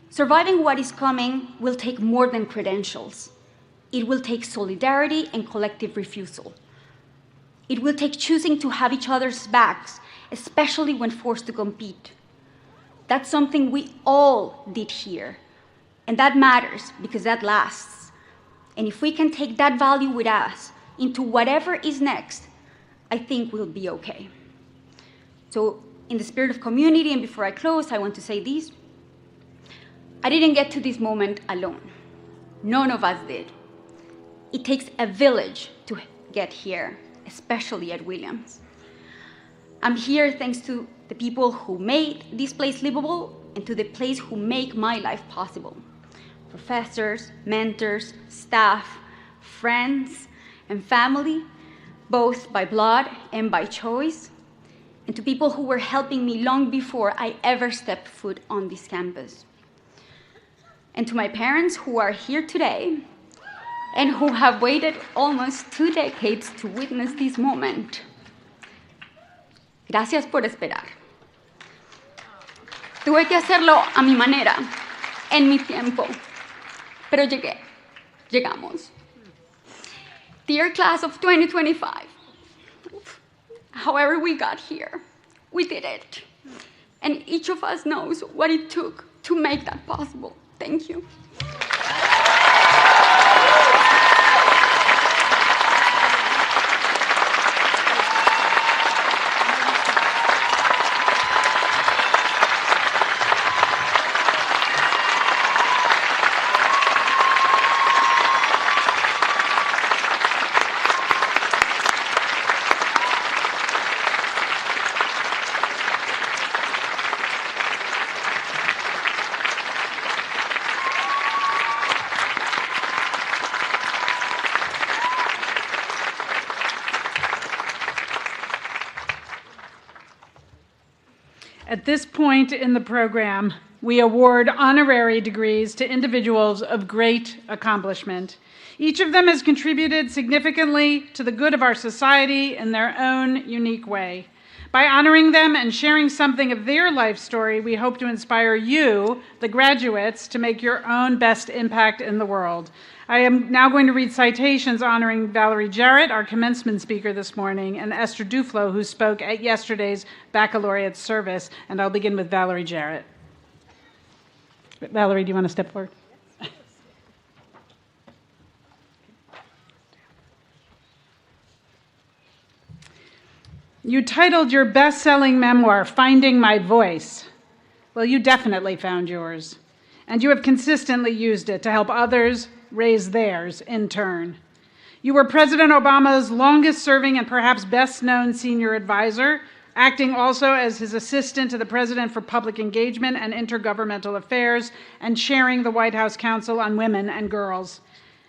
surviving what is coming will take more than credentials. It will take solidarity and collective refusal. It will take choosing to have each other's backs, especially when forced to compete. That's something we all did here. And that matters because that lasts. And if we can take that value with us into whatever is next, I think we'll be okay. So in the spirit of community, and before I close, I want to say this. I didn't get to this moment alone. None of us did. It takes a village to get here, especially at Williams. I'm here thanks to the people who made this place livable and to the place who make my life possible. Professors, mentors, staff, friends, and family, both by blood and by choice, and to people who were helping me long before I ever stepped foot on this campus. And to my parents who are here today and who have waited almost 2 decades to witness this moment. Gracias por esperar. Tuve que hacerlo a mi manera, en mi tiempo, pero llegamos. Dear class of 2025, However we got here, we did it. And each of us knows what it took to make that possible. Thank you. At this point in the program, we award honorary degrees to individuals of great accomplishment. Each of them has contributed significantly to the good of our society in their own unique way. By honoring them and sharing something of their life story, we hope to inspire you, the graduates, to make your own best impact in the world. I am now going to read citations honoring Valerie Jarrett, our commencement speaker this morning, and Esther Duflo, who spoke at yesterday's baccalaureate service. And I'll begin with Valerie Jarrett. Valerie, do you want to step forward? You titled your best-selling memoir, Finding My Voice. Well, you definitely found yours, and you have consistently used it to help others raise theirs in turn. You were President Obama's longest-serving and perhaps best-known senior advisor, acting also as his assistant to the President for Public Engagement and Intergovernmental Affairs, and chairing the White House Council on Women and Girls.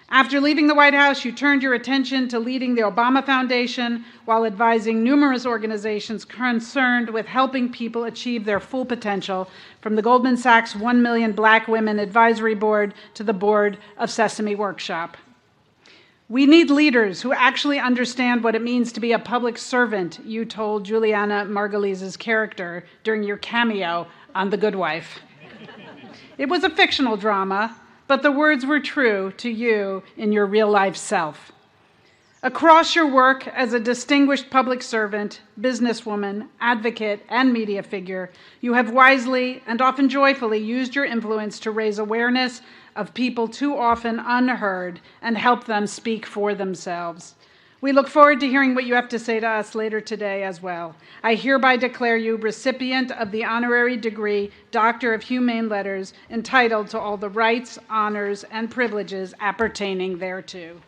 After leaving the White House, you turned your attention to leading the Obama Foundation while advising numerous organizations concerned with helping people achieve their full potential, from the Goldman Sachs 1 Million Black Women Advisory Board to the board of Sesame Workshop. We need leaders who actually understand what it means to be a public servant, you told Juliana Margulies' character during your cameo on The Good Wife. It was a fictional drama, but the words were true to you in your real-life self. Across your work as a distinguished public servant, businesswoman, advocate, and media figure, you have wisely and often joyfully used your influence to raise awareness of people too often unheard and help them speak for themselves. We look forward to hearing what you have to say to us later today as well. I hereby declare you recipient of the honorary degree, Doctor of Humane Letters, entitled to all the rights, honors, and privileges appertaining thereto.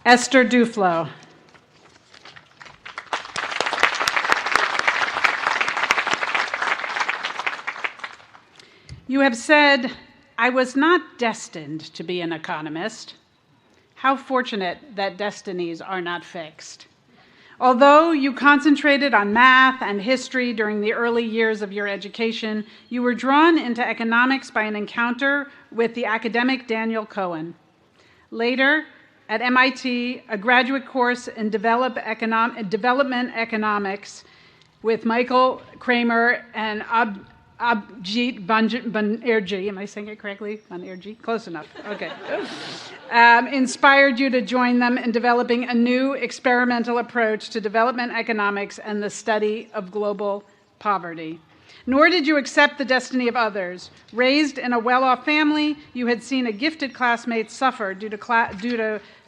Esther Duflo. You have said, I was not destined to be an economist. How fortunate that destinies are not fixed. Although you concentrated on math and history during the early years of your education, you were drawn into economics by an encounter with the academic Daniel Cohen. Later, at MIT, a graduate course in development economics with Michael Kramer and Abhijit Banerjee, am I saying it correctly? Banerjee? Close enough, okay. Inspired you to join them in developing a new experimental approach to development economics and the study of global poverty. Nor did you accept the destiny of others. Raised in a well-off family, you had seen a gifted classmate suffer due to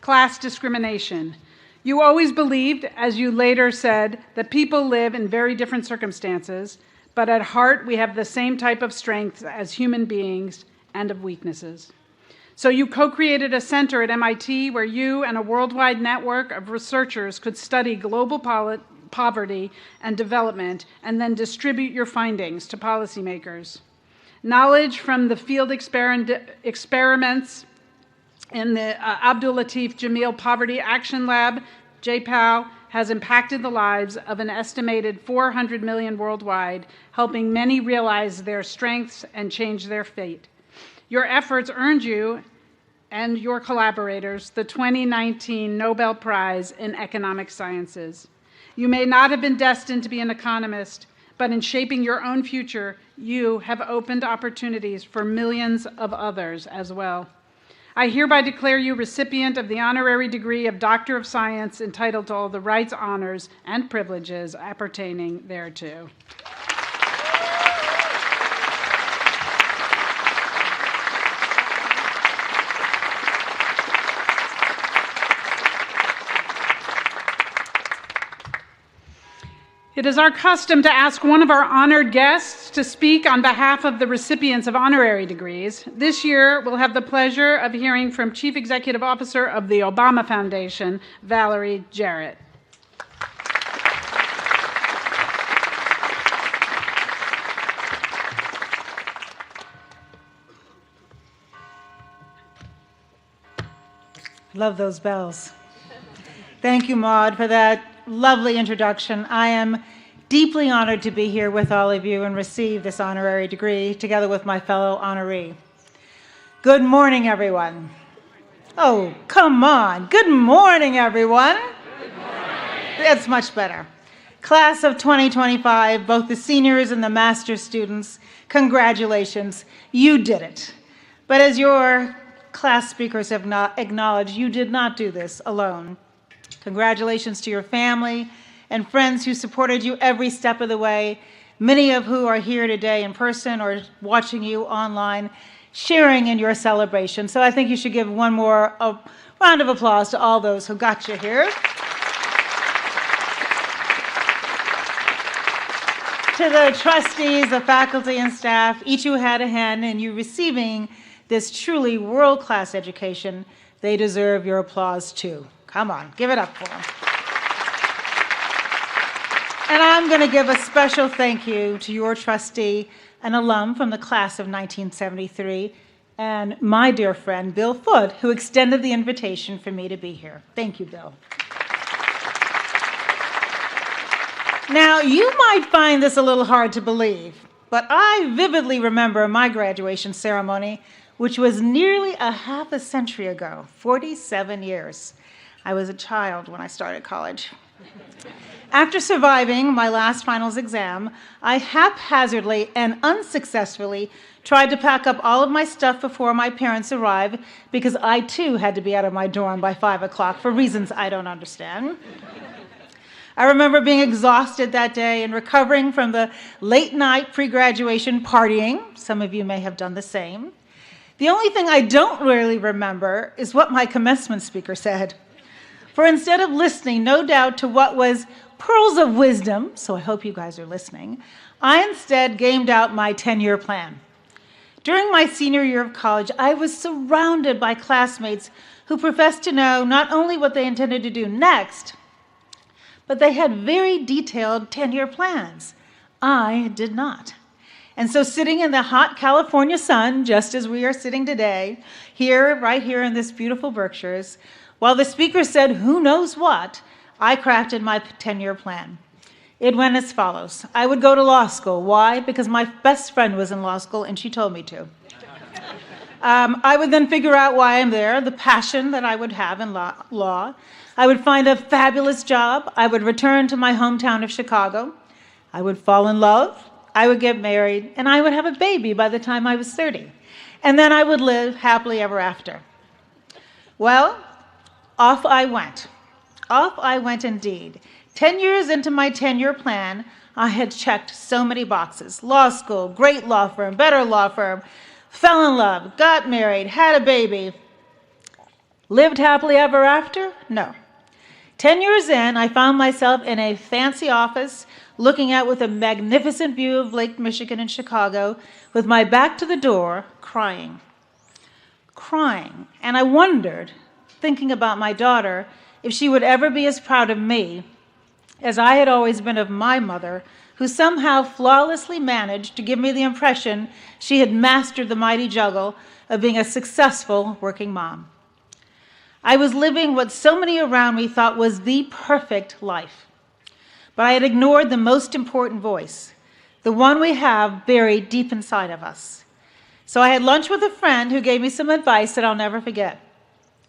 class discrimination. You always believed, as you later said, that people live in very different circumstances, but at heart, we have the same type of strengths as human beings and of weaknesses. So you co-created a center at MIT where you and a worldwide network of researchers could study global poverty and development and then distribute your findings to policymakers. Knowledge from the field experiments in the Abdul Latif Jameel Poverty Action Lab, JPAL, has impacted the lives of an estimated 400 million worldwide, helping many realize their strengths and change their fate. Your efforts earned you and your collaborators the 2019 Nobel Prize in Economic Sciences. You may not have been destined to be an economist, but in shaping your own future, you have opened opportunities for millions of others as well. I hereby declare you recipient of the honorary degree of Doctor of Science, entitled to all the rights, honors, and privileges appertaining thereto. It is our custom to ask one of our honored guests to speak on behalf of the recipients of honorary degrees. This year, we'll have the pleasure of hearing from Chief Executive Officer of the Obama Foundation, Valerie Jarrett. Love those bells. Thank you, Maude, for that lovely introduction. I am deeply honored to be here with all of you and receive this honorary degree together with my fellow honoree. Good morning, everyone. Oh, come on. Good morning, everyone. Good morning. That's much better. Class of 2025, both the seniors and the master's students, congratulations. You did it. But as your class speakers have not acknowledged, you did not do this alone. Congratulations to your family and friends who supported you every step of the way, many of who are here today in person or watching you online, sharing in your celebration. So I think you should give one more round of applause to all those who got you here. To the trustees, the faculty and staff, each who had a hand in you receiving this truly world-class education, they deserve your applause too. Come on, give it up for them. And I'm going to give a special thank you to your trustee, an alum from the class of 1973, and my dear friend, Bill Foote, who extended the invitation for me to be here. Thank you, Bill. Now, you might find this a little hard to believe, but I vividly remember my graduation ceremony, which was nearly a half a century ago, 47 years. I was a child when I started college. After surviving my last finals exam, I haphazardly and unsuccessfully tried to pack up all of my stuff before my parents arrived because I too had to be out of my dorm by 5 o'clock for reasons I don't understand. I remember being exhausted that day and recovering from the late night pre-graduation partying. Some of you may have done the same. The only thing I don't really remember is what my commencement speaker said. For instead of listening, no doubt, to what was pearls of wisdom, so I hope you guys are listening, I instead gamed out my 10-year plan. During my senior year of college, I was surrounded by classmates who professed to know not only what they intended to do next, but they had very detailed 10-year plans. I did not. And so sitting in the hot California sun, just as we are sitting today, right here in this beautiful Berkshires, while the speaker said who knows what, I crafted my 10-year plan. It went as follows. I would go to law school. Why? Because my best friend was in law school and she told me to. I would then figure out why I'm there, the passion that I would have in law. I would find a fabulous job. I would return to my hometown of Chicago. I would fall in love. I would get married, and I would have a baby by the time I was 30. And then I would live happily ever after. Well, off I went. Off I went indeed. 10 years into my 10-year plan, I had checked so many boxes. Law school, great law firm, better law firm, fell in love, got married, had a baby. Lived happily ever after? No. 10 years in, I found myself in a fancy office looking out with a magnificent view of Lake Michigan in Chicago with my back to the door, crying. Crying. And I wondered, thinking about my daughter, if she would ever be as proud of me as I had always been of my mother, who somehow flawlessly managed to give me the impression she had mastered the mighty juggle of being a successful working mom. I was living what so many around me thought was the perfect life. But I had ignored the most important voice, the one we have buried deep inside of us. So I had lunch with a friend who gave me some advice that I'll never forget.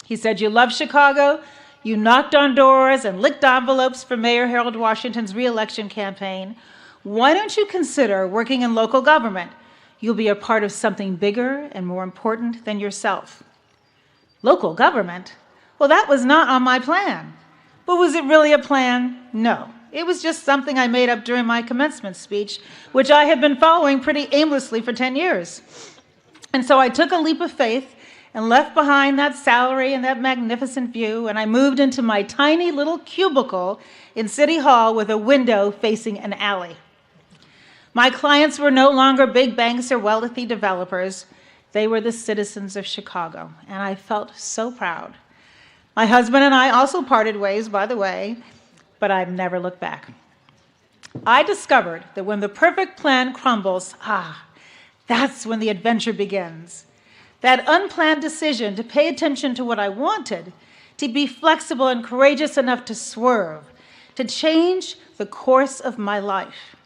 He said, "You love Chicago, you knocked on doors and licked envelopes for Mayor Harold Washington's re-election campaign. Why don't you consider working in local government? You'll be a part of something bigger and more important than yourself. Local government? Well, that was not on my plan. But was it really a plan? No. It was just something I made up during my commencement speech, which I had been following pretty aimlessly for 10 years. And so I took a leap of faith and left behind that salary and that magnificent view, and I moved into my tiny little cubicle in City Hall with a window facing an alley. My clients were no longer big banks or wealthy developers. They were the citizens of Chicago, and I felt so proud. My husband and I also parted ways, by the way, but I've never looked back. I discovered that when the perfect plan crumbles, that's when the adventure begins. That unplanned decision to pay attention to what I wanted, to be flexible and courageous enough to swerve, to change the course of my life.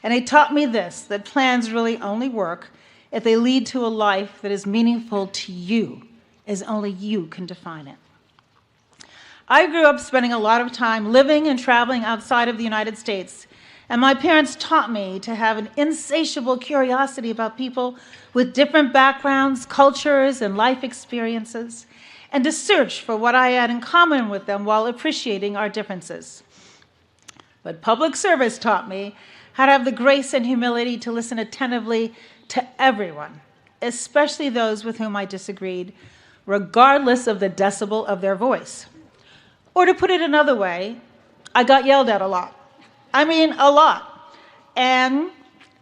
And it taught me this, that plans really only work if they lead to a life that is meaningful to you, as only you can define it. I grew up spending a lot of time living and traveling outside of the United States, and my parents taught me to have an insatiable curiosity about people with different backgrounds, cultures, and life experiences, and to search for what I had in common with them while appreciating our differences. But public service taught me how to have the grace and humility to listen attentively to everyone, especially those with whom I disagreed, regardless of the decibel of their voice. Or to put it another way, I got yelled at a lot. I mean, a lot. And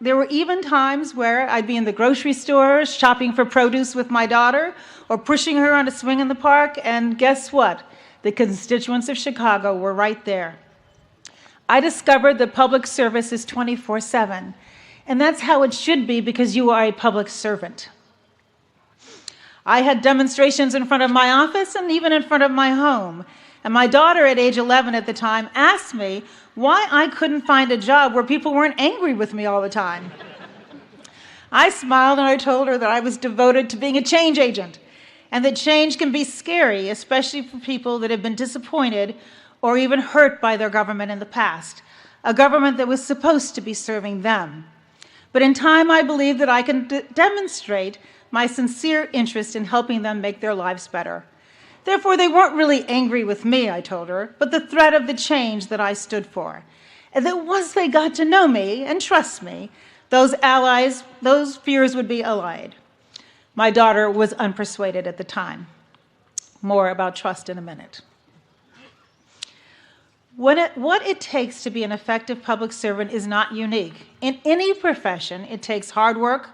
there were even times where I'd be in the grocery store shopping for produce with my daughter or pushing her on a swing in the park, and guess what? The constituents of Chicago were right there. I discovered that public service is 24/7, and that's how it should be because you are a public servant. I had demonstrations in front of my office and even in front of my home. And my daughter, at age 11 at the time, asked me why I couldn't find a job where people weren't angry with me all the time. I smiled and I told her that I was devoted to being a change agent, and that change can be scary, especially for people that have been disappointed or even hurt by their government in the past, a government that was supposed to be serving them. But in time, I believe that I can demonstrate my sincere interest in helping them make their lives better. Therefore, they weren't really angry with me, I told her, but the threat of the change that I stood for. And that once they got to know me and trust me, those fears would be allayed. My daughter was unpersuaded at the time. More about trust in a minute. What it takes to be an effective public servant is not unique. In any profession, it takes hard work,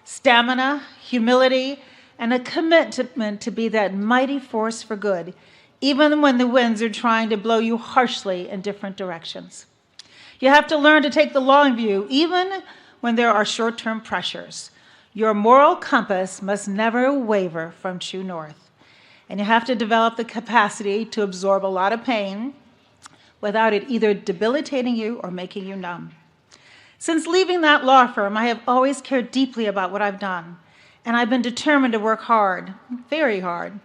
stamina, humility, and a commitment to be that mighty force for good, even when the winds are trying to blow you harshly in different directions. You have to learn to take the long view, even when there are short-term pressures. Your moral compass must never waver from true north. And you have to develop the capacity to absorb a lot of pain without it either debilitating you or making you numb. Since leaving that law firm, I have always cared deeply about what I've done. And I've been determined to work hard, very hard.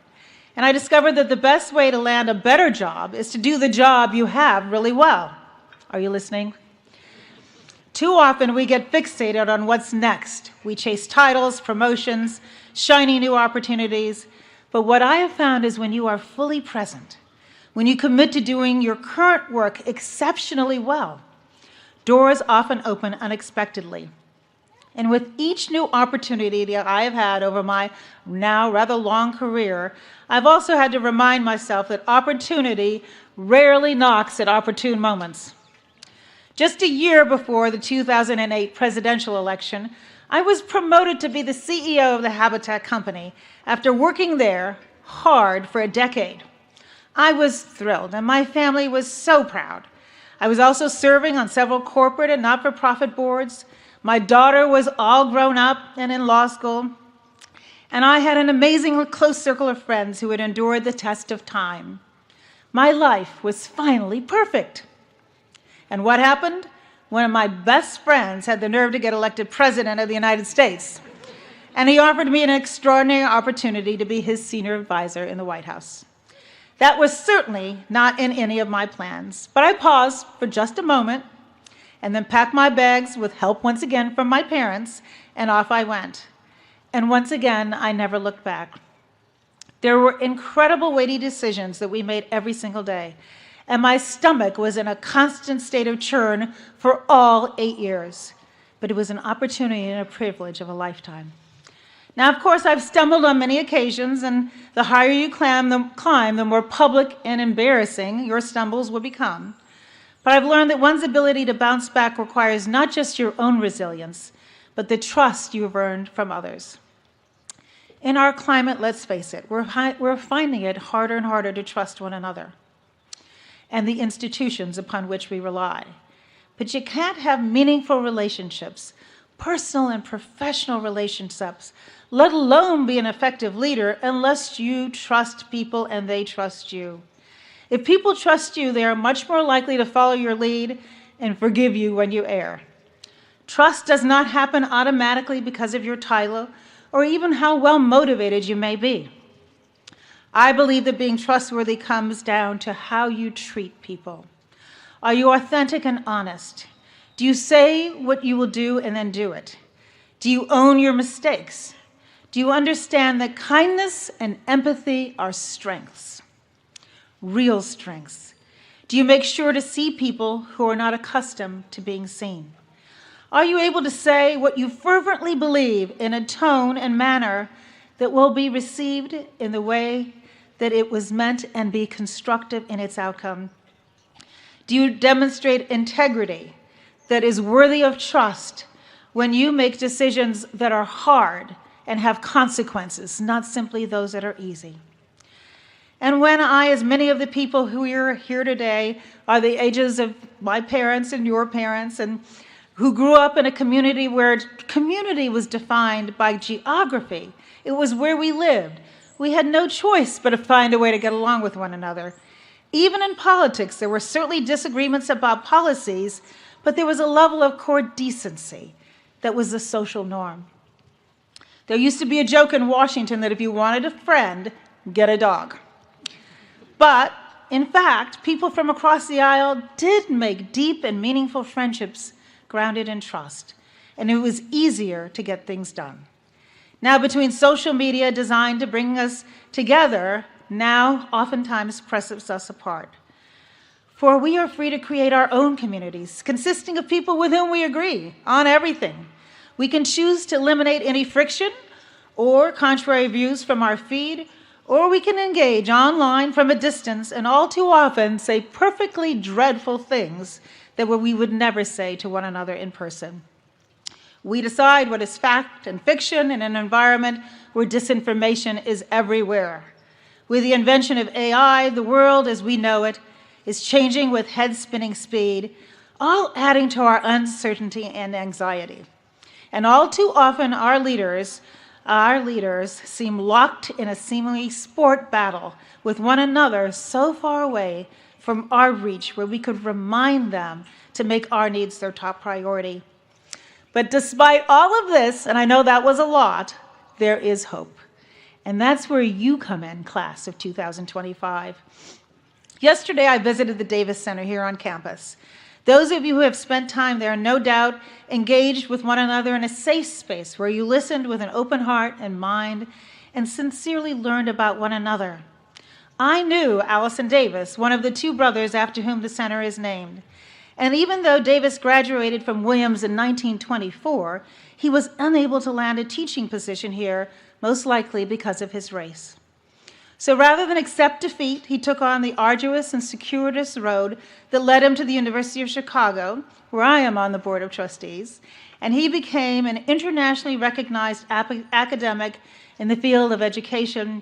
And I discovered that the best way to land a better job is to do the job you have really well. Are you listening? Too often we get fixated on what's next. We chase titles, promotions, shiny new opportunities. But what I have found is when you are fully present, when you commit to doing your current work exceptionally well, doors often open unexpectedly. And with each new opportunity that I have had over my now rather long career, I've also had to remind myself that opportunity rarely knocks at opportune moments. Just a year before the 2008 presidential election, I was promoted to be the CEO of the Habitat Company after working there hard for a decade. I was thrilled, and my family was so proud. I was also serving on several corporate and not-for-profit boards. My daughter was all grown up and in law school, and I had an amazingly close circle of friends who had endured the test of time. My life was finally perfect. And what happened? One of my best friends had the nerve to get elected president of the United States, and he offered me an extraordinary opportunity to be his senior advisor in the White House. That was certainly not in any of my plans, but I paused for just a moment and then packed my bags with help once again from my parents, and off I went. And once again, I never looked back. There were incredible weighty decisions that we made every single day, and my stomach was in a constant state of churn for all 8 years. But it was an opportunity and a privilege of a lifetime. Now, of course, I've stumbled on many occasions, and the higher you climb, the more public and embarrassing your stumbles will become. But I've learned that one's ability to bounce back requires not just your own resilience, but the trust you've earned from others. In our climate, let's face it, we're finding it harder and harder to trust one another and the institutions upon which we rely. But you can't have meaningful relationships, personal and professional relationships, let alone be an effective leader, unless you trust people and they trust you. If people trust you, they are much more likely to follow your lead and forgive you when you err. Trust does not happen automatically because of your title or even how well motivated you may be. I believe that being trustworthy comes down to how you treat people. Are you authentic and honest? Do you say what you will do and then do it? Do you own your mistakes? Do you understand that kindness and empathy are strengths, real strengths? Do you make sure to see people who are not accustomed to being seen? Are you able to say what you fervently believe in a tone and manner that will be received in the way that it was meant and be constructive in its outcome? Do you demonstrate integrity that is worthy of trust when you make decisions that are hard and have consequences, not simply those that are easy? And when I, as many of the people who are here today, are the ages of my parents and your parents, and who grew up in a community where community was defined by geography. It was where we lived. We had no choice but to find a way to get along with one another. Even in politics, there were certainly disagreements about policies, but there was a level of core decency that was the social norm. There used to be a joke in Washington that if you wanted a friend, get a dog. But, in fact, people from across the aisle did make deep and meaningful friendships grounded in trust, and it was easier to get things done. Now, between social media designed to bring us together, now oftentimes presses us apart. For we are free to create our own communities, consisting of people with whom we agree on everything. We can choose to eliminate any friction or contrary views from our feed, or we can engage online from a distance and all too often say perfectly dreadful things that we would never say to one another in person. We decide what is fact and fiction in an environment where disinformation is everywhere. With the invention of AI, the world as we know it is changing with head-spinning speed, all adding to our uncertainty and anxiety. And all too often, our leaders seem locked in a seemingly sport battle with one another so far away from our reach where we could remind them to make our needs their top priority. But despite all of this, and I know that was a lot, there is hope. And that's where you come in, class of 2025. Yesterday, I visited the Davis Center here on campus. Those of you who have spent time there, no doubt, engaged with one another in a safe space where you listened with an open heart and mind and sincerely learned about one another. I knew Allison Davis, one of the two brothers after whom the center is named. And even though Davis graduated from Williams in 1924, he was unable to land a teaching position here, most likely because of his race. So rather than accept defeat, he took on the arduous and circuitous road that led him to the University of Chicago, where I am on the Board of Trustees, and he became an internationally recognized academic in the field of education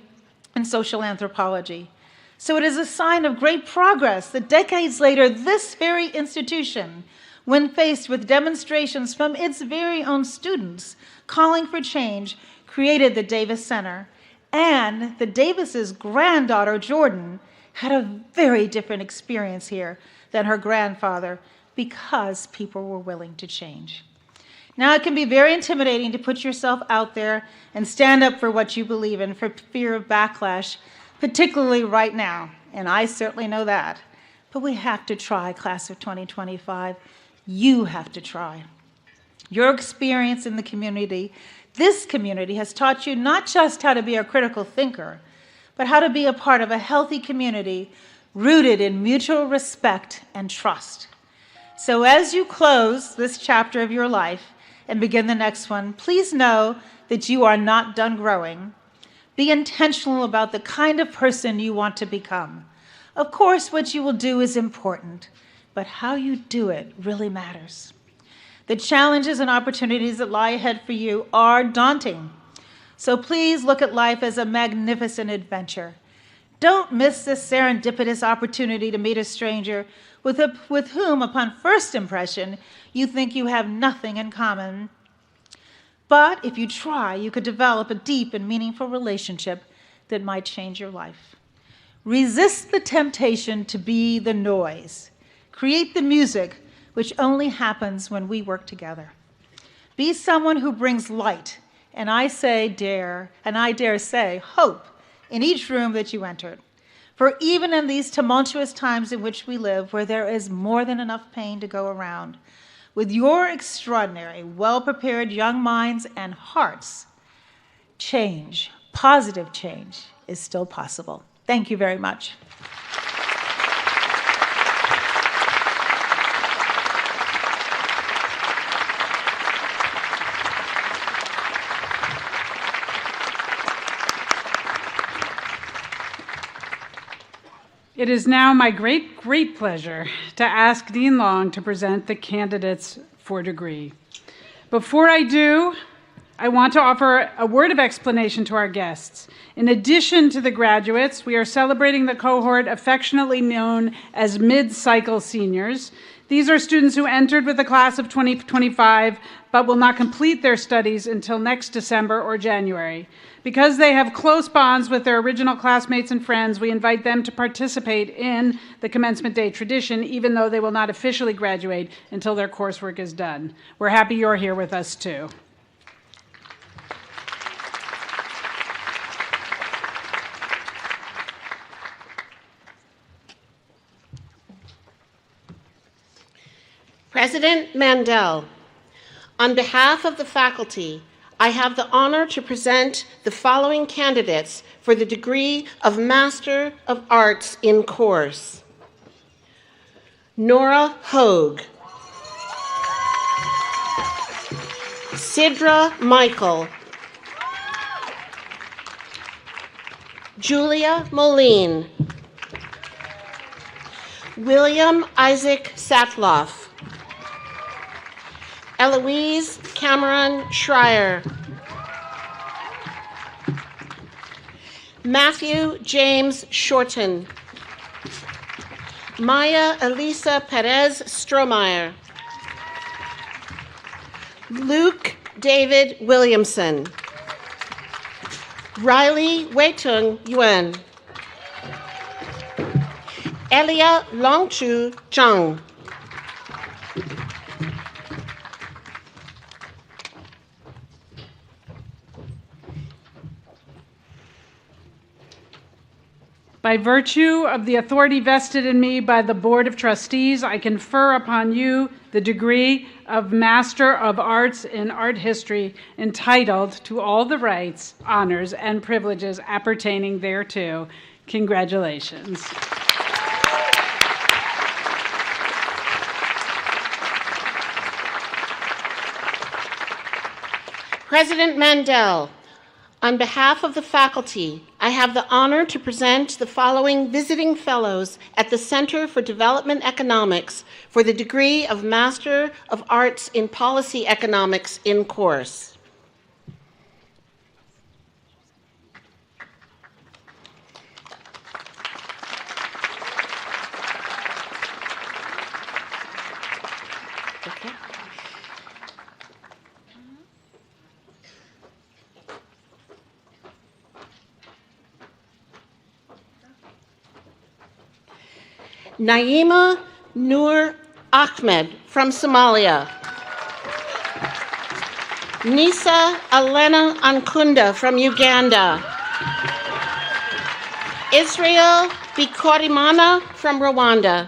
and social anthropology. So it is a sign of great progress that decades later, this very institution, when faced with demonstrations from its very own students calling for change, created the Davis Center. And the Davis's granddaughter, Jordan, had a very different experience here than her grandfather because people were willing to change. Now, it can be very intimidating to put yourself out there and stand up for what you believe in for fear of backlash, particularly right now, and I certainly know that. But we have to try, class of 2025. You have to try. Your experience in the community, this community, has taught you not just how to be a critical thinker, but how to be a part of a healthy community rooted in mutual respect and trust. So as you close this chapter of your life and begin the next one, please know that you are not done growing. Be intentional about the kind of person you want to become. Of course, what you will do is important, but how you do it really matters. The challenges and opportunities that lie ahead for you are daunting. So please look at life as a magnificent adventure. Don't miss this serendipitous opportunity to meet a stranger with whom, upon first impression, you think you have nothing in common. But if you try, you could develop a deep and meaningful relationship that might change your life. Resist the temptation to be the noise. Create the music, which only happens when we work together. Be someone who brings light, and I dare say hope in each room that you entered. For even in these tumultuous times in which we live, where there is more than enough pain to go around, with your extraordinary, well-prepared young minds and hearts, change, positive change, is still possible. Thank you very much. It is now my great pleasure to ask Dean Long to present the candidates for degree. Before I do, I want to offer a word of explanation to our guests. In addition to the graduates, we are celebrating the cohort affectionately known as mid-cycle seniors. These are students who entered with the class of 2025 but will not complete their studies until next December or January. Because they have close bonds with their original classmates and friends, we invite them to participate in the Commencement Day tradition, even though they will not officially graduate until their coursework is done. We're happy you're here with us, too. President Mandel, on behalf of the faculty, I have the honor to present the following candidates for the degree of Master of Arts in Course. Nora Hogue, Sidra Michael, Julia Moline, William Isaac Satloff, Eloise Cameron Schreier, Matthew James Shorten, Maya Elisa Perez Strohmeyer, Luke David Williamson, Riley Weitung Yuan, Elia Longchu Zhang, By virtue of the authority vested in me by the Board of Trustees, I confer upon you the degree of Master of Arts in Art History entitled to all the rights, honors, and privileges appertaining thereto. Congratulations. President Mandel, on behalf of the faculty, I have the honor to present the following visiting fellows at the Center for Development Economics for the degree of Master of Arts in Policy Economics in Course. Okay. Naima Nur Ahmed from Somalia. Nisa Elena Ankunda from Uganda. Israel Bikorimana from Rwanda.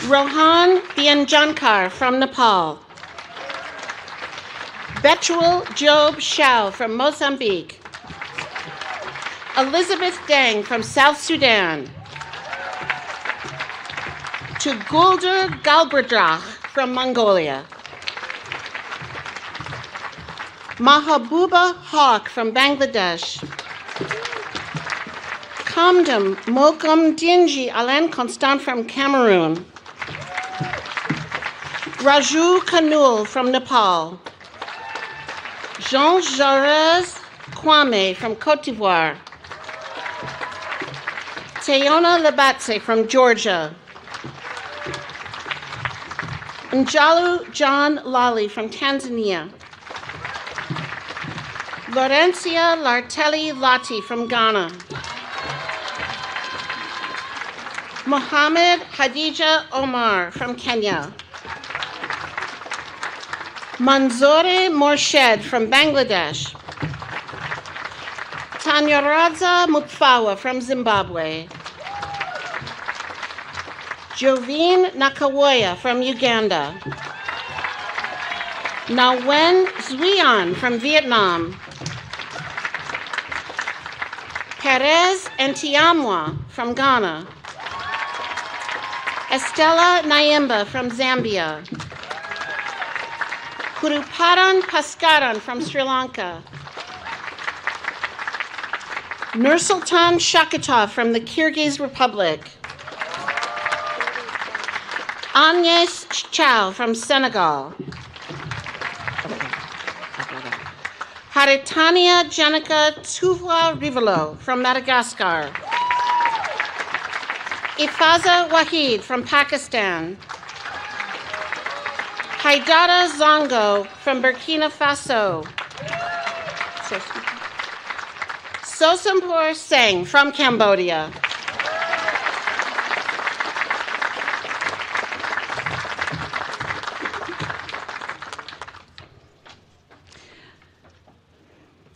Rohan Bianjankar from Nepal. Betuel Job Shao from Mozambique. Elizabeth Deng from South Sudan. To Gulder Galbradrach from Mongolia. Mahabuba Haq from Bangladesh. Kamdam Mokum Dinji Alain Constant from Cameroon. Raju Kanul from Nepal. Jean Jaurès Kwame from Côte d'Ivoire. Teyona Labatse from Georgia. Njalu John Lally from Tanzania. Laurencia Lartelli Lati from Ghana. Mohammed Hadija Omar from Kenya. Manzoor Morshed from Bangladesh. Tanyaraza Mutfawa from Zimbabwe. Jovine Nakawoya from Uganda. Nguyen Xuyen from Vietnam. Perez Ntiamwa from Ghana. Estella Nyemba from Zambia. Kuruparan Paskaran from Sri Lanka. Nursultan Shakatov from the Kyrgyz Republic. Agnes Chow from Senegal. Haritania Janica Tuvwa Rivolo from Madagascar. Ifaza Wahid from Pakistan. Haidara Zongo from Burkina Faso. Sosampur Singh from Cambodia.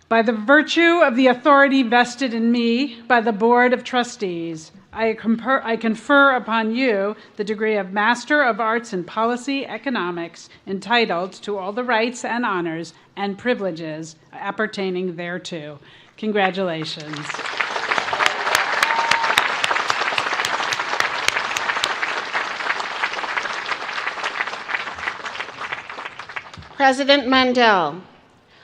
By the virtue of the authority vested in me by the Board of Trustees, I confer upon you the degree of Master of Arts in Policy Economics, entitled to all the rights and honors and privileges appertaining thereto. Congratulations. President Mandel,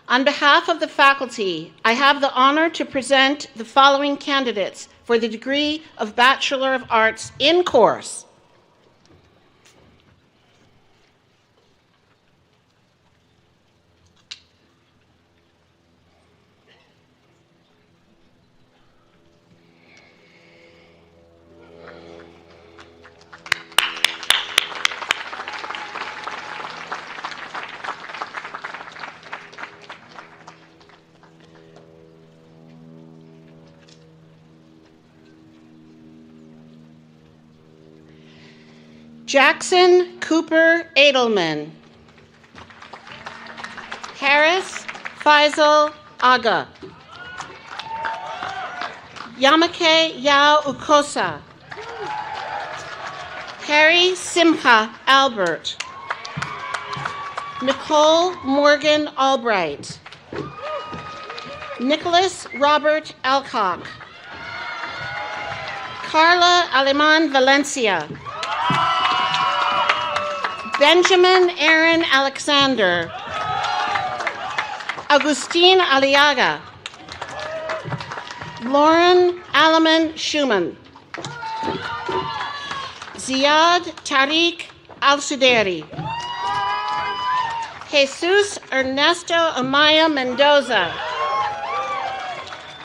on behalf of the faculty, I have the honor to present the following candidates for the degree of Bachelor of Arts in course. Jackson Cooper Edelman. Harris Faisal Aga. Yamake Yao Ukosa. Harry Simcha Albert. Nicole Morgan Albright. Nicholas Robert Alcock. Carla Aleman Valencia. Benjamin Aaron Alexander. Agustin Aliaga. Lauren Alaman Schumann. Ziad Tariq Al-Suderi. Jesus Ernesto Amaya Mendoza.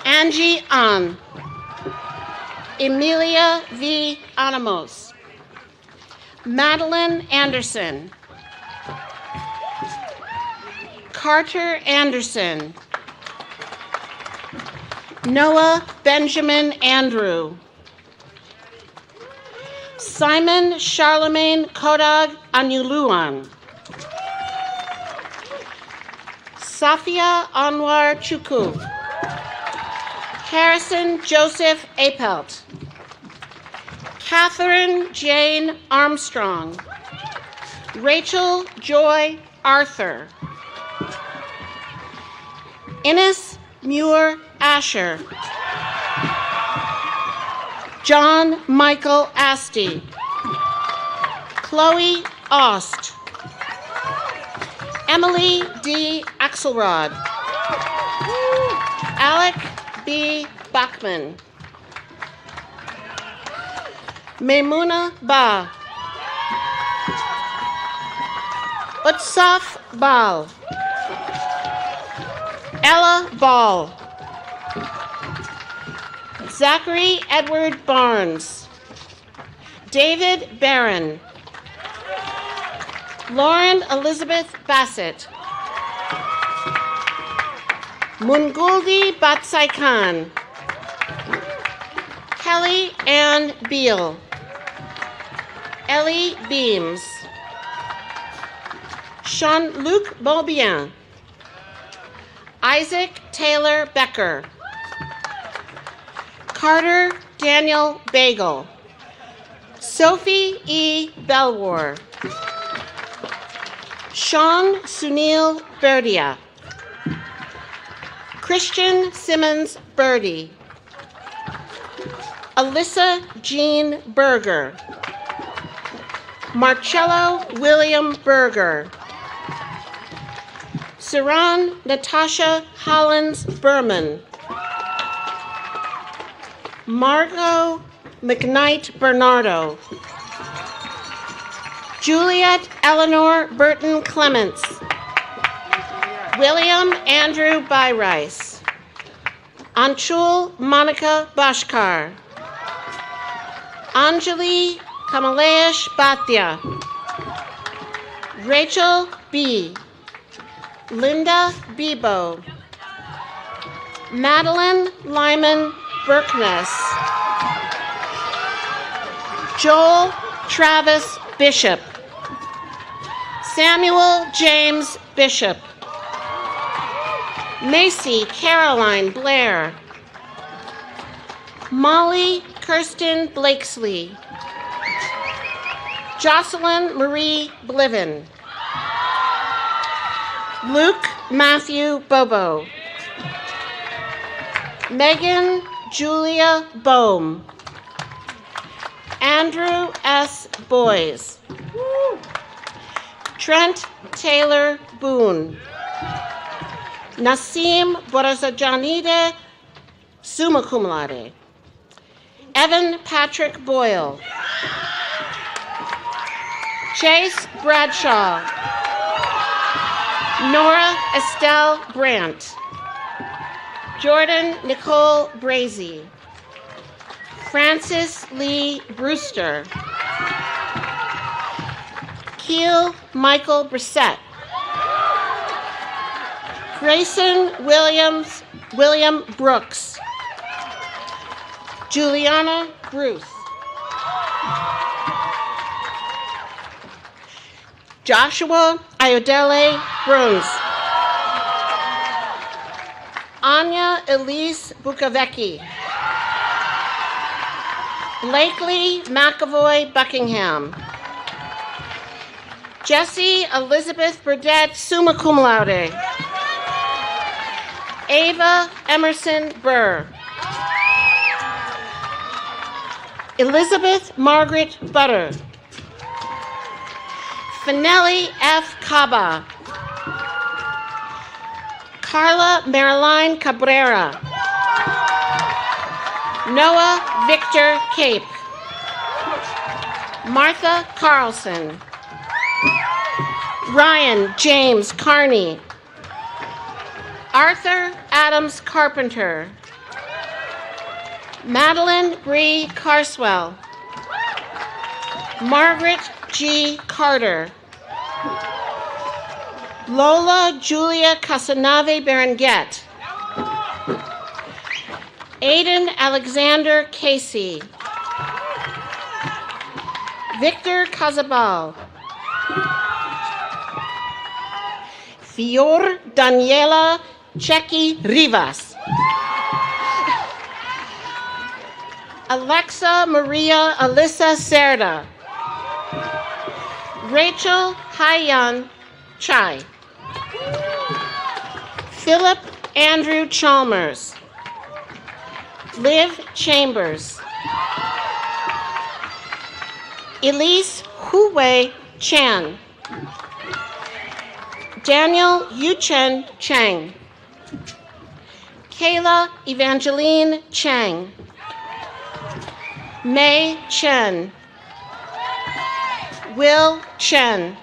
Angie An. Emilia V. Anamos. Madeline Anderson. Carter Anderson. Noah Benjamin Andrew. Simon Charlemagne Kodag Anyuluan. Safia Anwar Chukwu. Harrison Joseph Apelt. Catherine Jane Armstrong. Rachel Joy Arthur. Innes Muir Asher. John Michael Asti. Chloe Ost. Emily D. Axelrod. Alec B. Bachman. Maimuna Ba. Utsaf Bal. Ella Ball. Zachary Edward Barnes. David Barron. Lauren Elizabeth Bassett. Munguldi Batsai Khan. Kelly Ann Beal. Ellie Beams. Jean-Luc Beaubien. Isaac Taylor Becker. Carter Daniel Bagel. Sophie E. Belwar. Sean Sunil Berdia. Christian Simmons Birdie. Alyssa Jean Berger. Marcello William Berger. Saran Natasha Hollins Berman. Margot McKnight Bernardo. Juliet Eleanor Burton Clements. William Andrew Byrice. Anshul Monica Bashkar. Anjali Kamalesh Bhatia. Rachel B. Linda Bebo. Madeline Lyman Berkness. Joel Travis Bishop. Samuel James Bishop. Macy Caroline Blair. Molly Kirsten Blakesley. Jocelyn Marie Bliven. Luke Matthew Bobo. Megan Julia Bohm. Andrew S. Boys. Trent Taylor Boone. Nasim Borazajanide, summa cum laude. Evan Patrick Boyle. Chase Bradshaw. Nora Estelle Brandt. Jordan Nicole Brazy. Francis Lee Brewster. Keel Michael Brissett. Grayson William Brooks. Juliana Bruce. Joshua Iodele Bruns. Anya Elise Bukavecki. Blakely McAvoy Buckingham. Jessie Elizabeth Burdett, summa cum laude. Ava Emerson Burr. Elizabeth Margaret Butter. Finelli F. Caba. Carla Marilyn Cabrera. Noah Victor Cape. Martha Carlson. Ryan James Carney. Arthur Adams Carpenter. Madeline Bree Carswell. Margaret G. Carter. Lola Julia Casanave Berenguet. Aiden Alexander Casey. Victor Casabal. Fior Daniela Chequi Rivas. Alexa Maria Alyssa Cerda. Rachel Haiyan Chai. Philip Andrew Chalmers. Liv Chambers. Elise Huwei Chan. Daniel Yuchen Chang. Kayla Evangeline Chang. Mei Chen. Will Chen.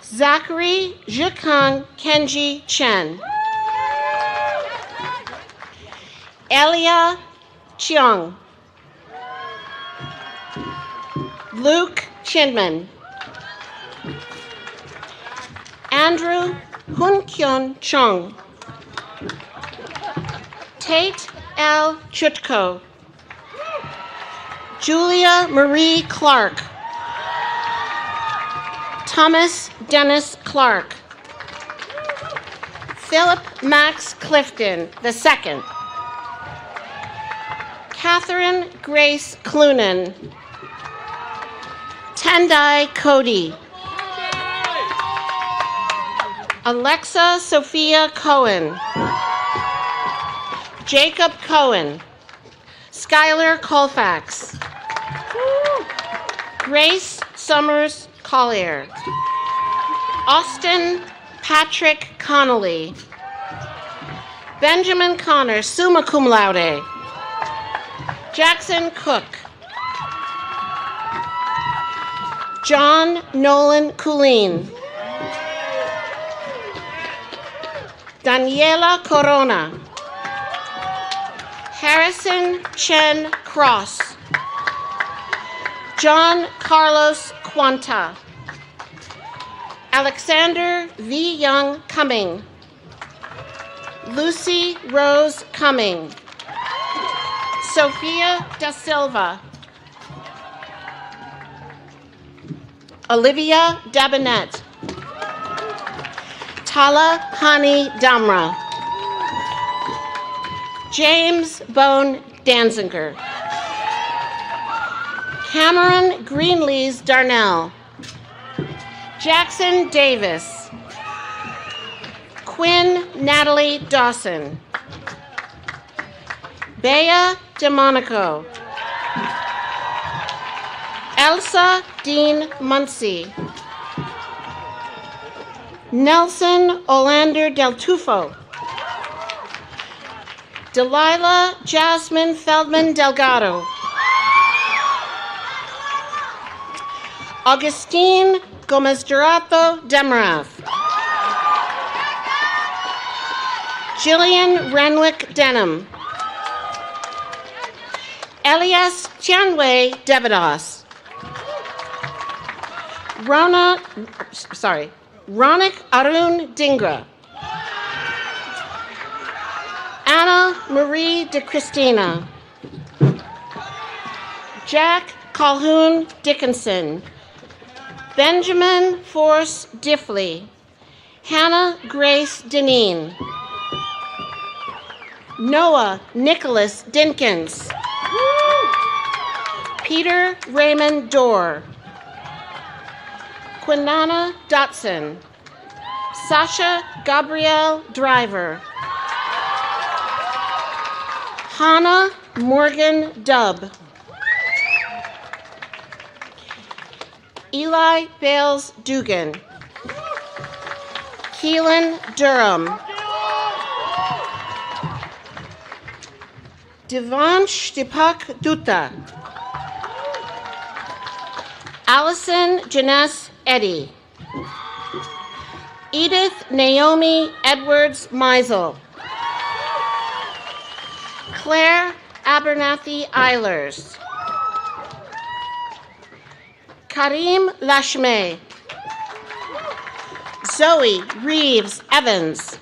Zachary Zhikang Kenji Chen. Elia Chiang. Luke Chinman. Andrew Hunkyun Chung. Tate L. Chutko. Julia Marie Clark. Thomas Dennis Clark. Philip Max Clifton II. Catherine Grace Clunan. Tendai Cody. Alexa Sophia Cohen. Jacob Cohen. Skylar Colfax. Grace Summers Collier. Austin Patrick Connolly. Benjamin Connor, summa cum laude. Jackson Cook. John Nolan Coolin. Daniela Corona. Harrison Chen Cross. John Carlos Quanta. Alexander V. Young Cumming. Lucy Rose Cumming. Sophia Da Silva. Olivia Dabinet. Tala Hani Damra. James Bone Danziger. Cameron Greenlees Darnell. Jackson Davis. Quinn Natalie Dawson. Bea DeMonico. Elsa Dean Muncie. Nelson Olander Del Tufo. Delilah Jasmine Feldman Delgado. Augustine Gomez Durato Demarath. Jillian Renwick Denham. Elias Tianwei Devadas. Ronik Arun Dingra. Anna Marie de Christina. Jack Calhoun Dickinson. Benjamin Force Diffley. Hannah Grace Deneen. Noah Nicholas Dinkins. Peter Raymond Dorr. Quinana Dotson. Sasha Gabrielle Driver. Hannah Morgan Dubb. Eli Bales Dugan. Keelan Durham. Devansh Deepak Dutta. Allison Janess Eddy. Edith Naomi Edwards Meisel. Claire Abernathy Eilers. Karim Lashme. Zoe Reeves Evans.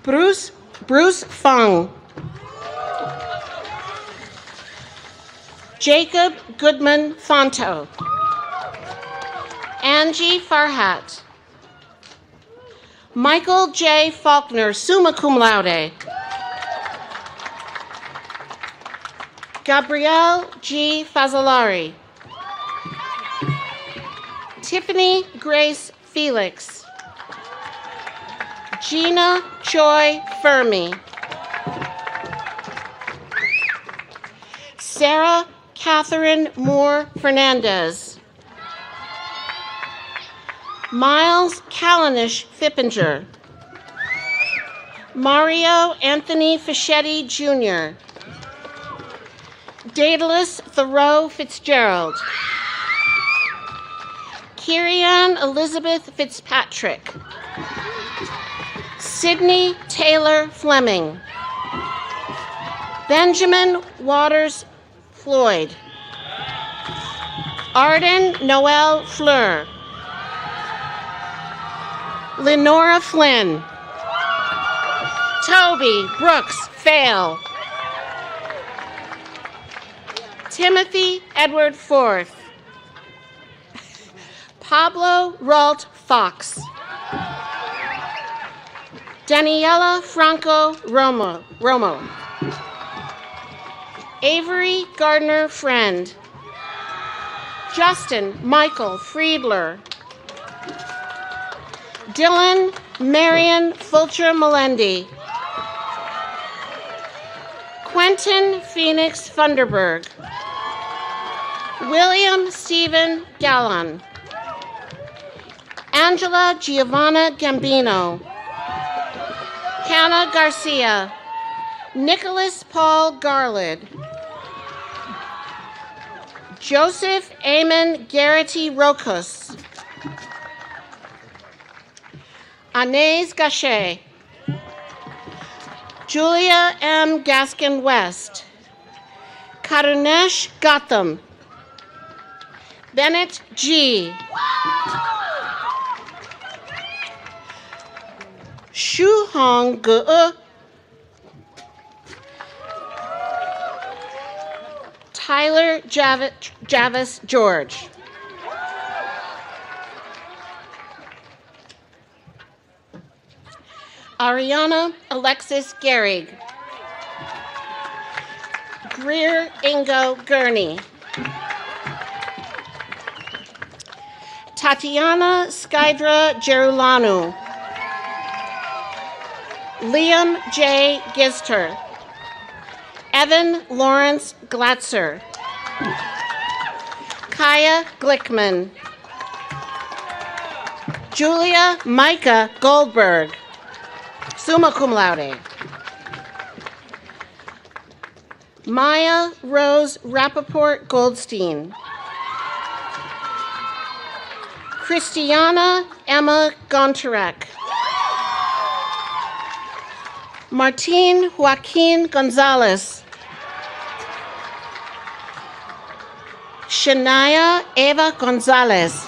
Bruce Fung. Jacob Goodman Fonto. Angie Farhat. Michael J. Faulkner, summa cum laude. Gabrielle G. Fazzolari. Tiffany Grace Felix. Gina Joy Fermi. Sarah Catherine Moore Fernandez. Miles Callanish Fippinger. Mario Anthony Fischetti Jr. Daedalus Thoreau Fitzgerald. Kirian Elizabeth Fitzpatrick. Sydney Taylor Fleming. Benjamin Waters Floyd. Arden Noel Fleur. Lenora Flynn. Toby Brooks Fail. Timothy Edward Forth. Pablo Ralt Fox. Daniela Franco Romo. Avery Gardner Friend. Justin Michael Friedler. Dylan Marion Fulcher Melendi. Quentin Phoenix Funderburg. William Stephen Gallon. Angela Giovanna Gambino. Hannah Garcia. Nicholas Paul Garlid. Joseph Amon Garrity Rocus. Anais Gachet. Julia M. Gaskin West. Karunesh Gotham. Bennett G. Shu Hong Ge. Tyler Javis George. Ariana Alexis Gehrig. Greer Ingo Gurney. Tatiana Skydra Gerulanu. Liam J. Gister. Evan Lawrence Glatzer. Kaya Glickman. Julia Micah Goldberg, summa cum laude. Maya Rose Rappaport Goldstein. Christiana Emma Gontarek. Martin Joaquin Gonzalez. Shania Eva Gonzalez.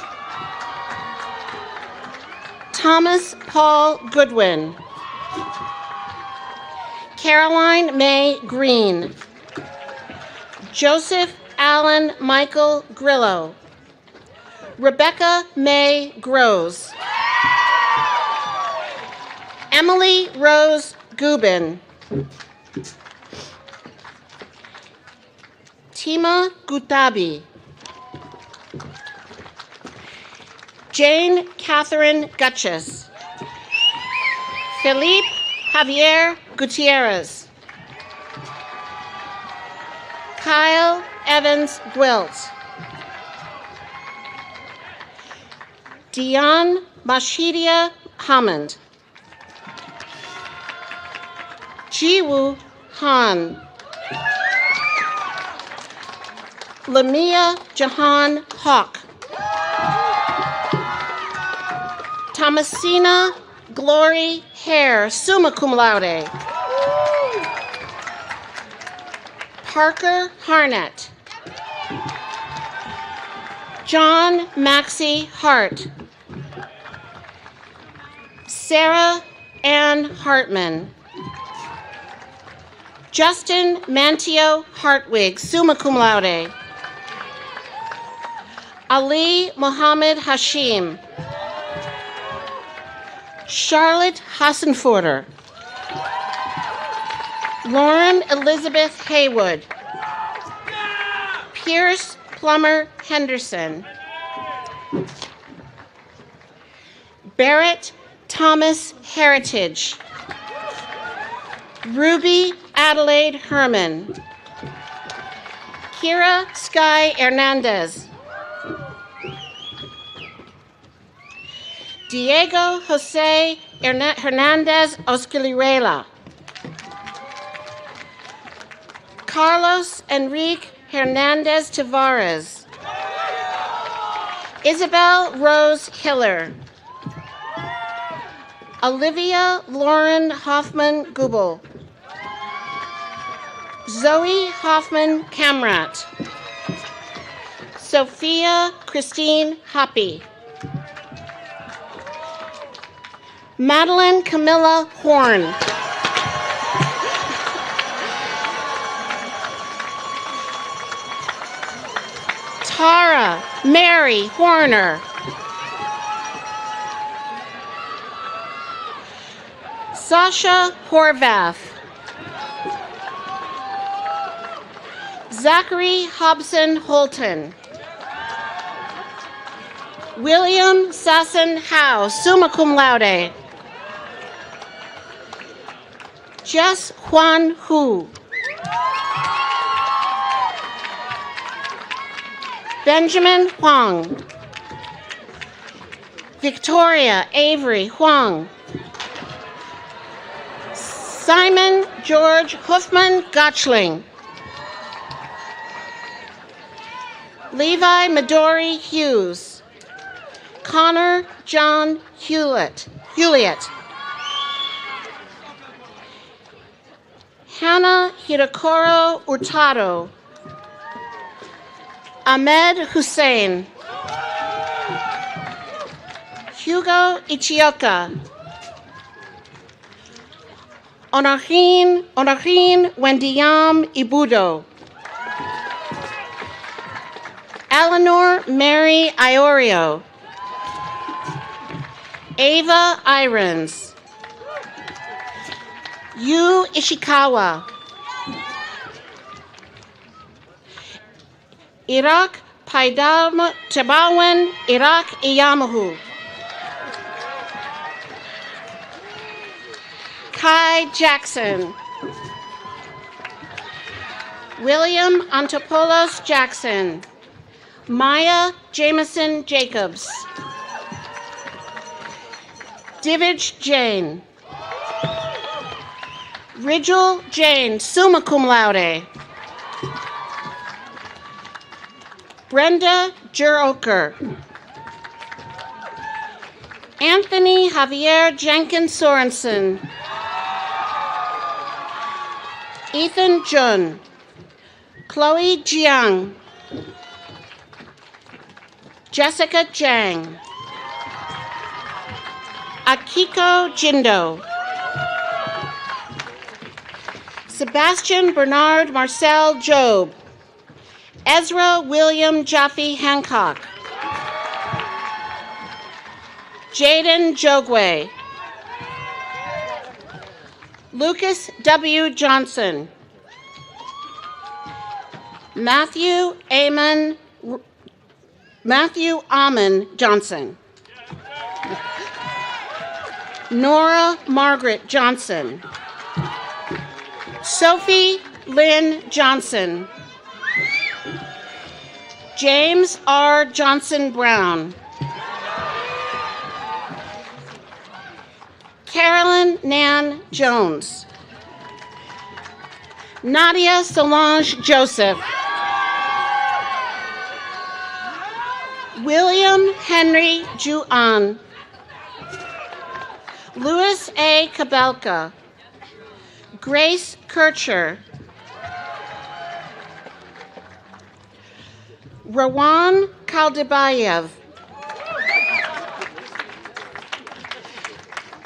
Thomas Paul Goodwin. Caroline May Green. Joseph Allen Michael Grillo. Rebecca May Groves. Emily Rose Gubin. Tima Gutabi. Jane Catherine Gutchess. Felipe Javier Gutierrez. Kyle Evans Gwilt. Dion Mashidia Hammond. Jiwoo Han. Lamia Jahan Hawk. Thomasina Glory Hare, summa cum laude. Parker Harnett. John Maxey Hart. Sarah Ann Hartman. Justin Mantio Hartwig, summa cum laude. Ali Mohammed Hashim. Charlotte Hassenforder. Lauren Elizabeth Haywood. Pierce Plummer Henderson. Barrett Thomas Heritage. Ruby Adelaide Herman. Kira Sky Hernandez. Diego Jose Hernandez Osciliruela. Carlos Enrique Hernandez Tavares. Isabel Rose Hiller. Olivia Lauren Hoffman Gubel. Zoe Hoffman Kamrat. Sophia Christine Hoppy. Madeline Camilla Horn. Tara Mary Horner. Sasha Horvath. Zachary Hobson Holton. William Sasson Howe, summa cum laude. Jess Huan Hu. Benjamin Huang. Victoria Avery Huang. Simon George Huffman Gotchling. Levi Midori Hughes. Connor John Hewlett. Hannah Hirokoro Hurtado. Ahmed Hussein. Hugo Ichioka. Honorine Wendiam Ibudo. Eleanor Mary Iorio. Ava Irons. Yu Ishikawa. Iraq Paidam Tabawan Iraq Iyamahu. Kai Jackson. William Antopoulos Jackson. Maya Jameson Jacobs. Divij Jane. Rigel Jane, summa cum laude. Brenda Juroker. Anthony Javier Jenkins Sorensen. Ethan Jun. Chloe Jiang. Jessica Jang. Akiko Jindo. Sebastian Bernard Marcel Job. Ezra William Jaffe Hancock. Jaden Jogwe. Lucas W. Johnson. Matthew Amon Johnson. Nora Margaret Johnson. Sophie Lynn Johnson. James R. Johnson Brown. Carolyn Nan Jones. Nadia Solange Joseph. William Henry Juan. Louis A. Kabelka. Grace Kircher. Rawan Kaldibayev.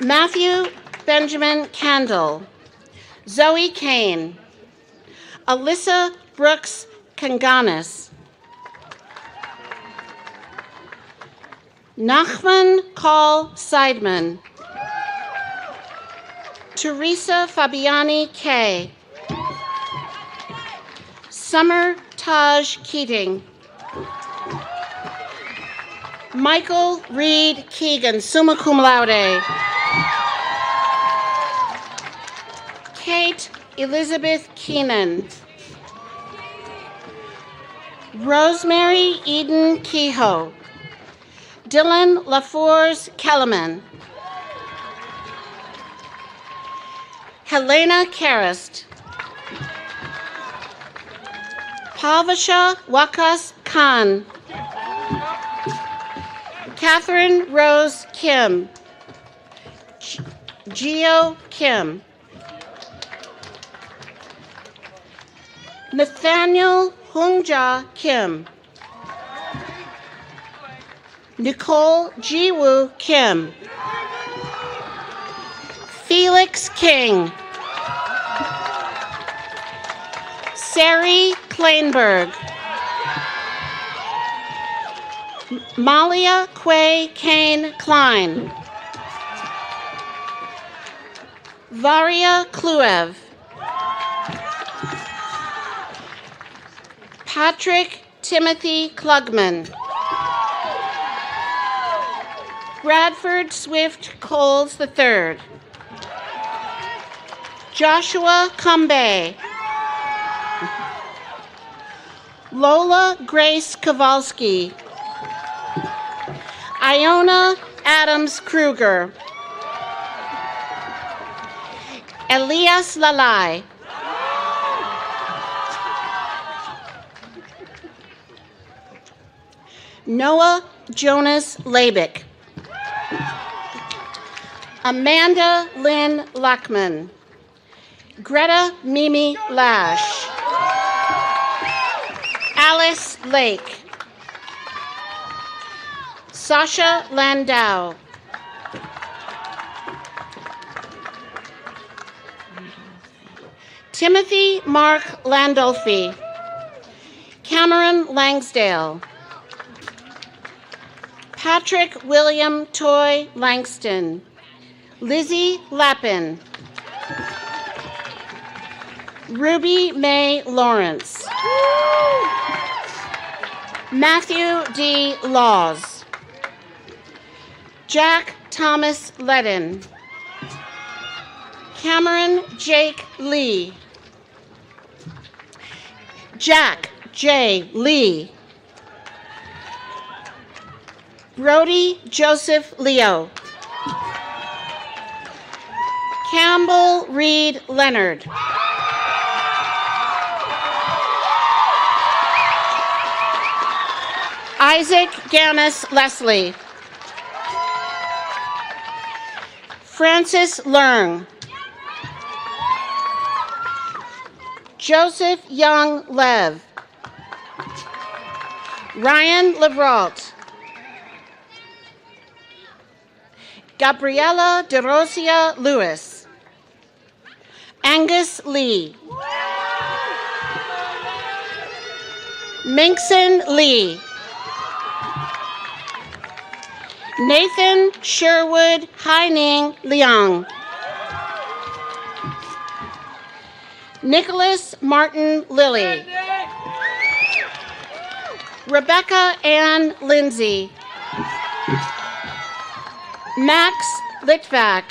Matthew Benjamin Candle. Zoe Kane. Alyssa Brooks Kanganis. Nachman Call Seidman. Teresa Fabiani Kay. Summer Taj Keating. Michael Reed Keegan, summa cum laude. Kate Elizabeth Keenan. Rosemary Eden Kehoe. Dylan LaForce Kellerman. Helena Karist. Pavasha Wakas Khan. Catherine Rose Kim. Geo Kim. Nathaniel Hungja Kim. Nicole Jiwoo Kim. Felix King. Sari Plainberg. Malia Quay Kane Klein. Varia Kluev. Patrick Timothy Klugman. Bradford Swift Coles III. Joshua Cumbay. Lola Grace Kowalski. Iona Adams Kruger. Elias Lalai. Noah Jonas Labick. Amanda Lynn Luckman. Greta Mimi Lash. Alice Lake. Sasha Landau. Timothy Mark Landolfi. Cameron Langsdale. Patrick William Toy Langston. Lizzie Lappin. Ruby May Lawrence. Matthew D. Laws. Jack Thomas Ledden. Cameron Jake Lee. Jack J. Lee. Brody Joseph Leo. Campbell Reed Leonard. Isaac Gannis Leslie. Francis Leung. Joseph Young Lev. Ryan Lebrault. Gabriela DeRosia Lewis. Angus Lee. Minkson Lee. Nathan Sherwood Haining Liang. Nicholas Martin Lilly. Rebecca Ann Lindsay. Max Litvak.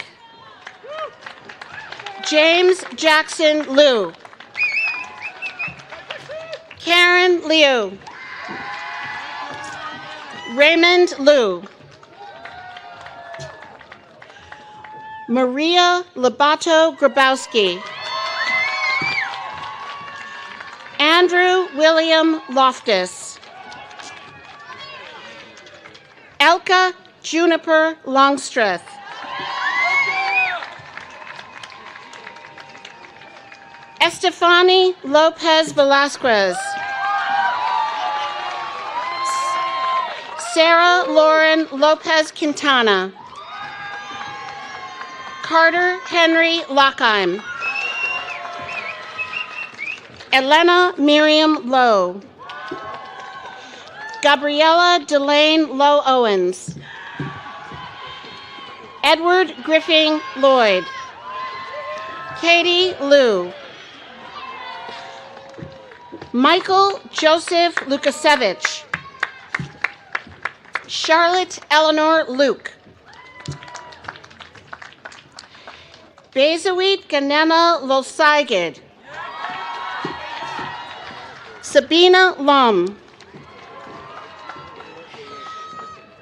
James Jackson Liu. Karen Liu. Raymond Liu. Maria Labato Grabowski. Andrew William Loftus. Elka Juniper Longstreth. Estefany Lopez Velasquez. Sarah Lauren Lopez Quintana. Carter Henry Lockheim. Elena Miriam Lowe. Gabriella Delane Lowe Owens. Edward Griffin Lloyd. Katie Liu. Michael Joseph Lukasevich. Charlotte Eleanor Luke. Bezawit Ganena Losaigid. Sabina Lum.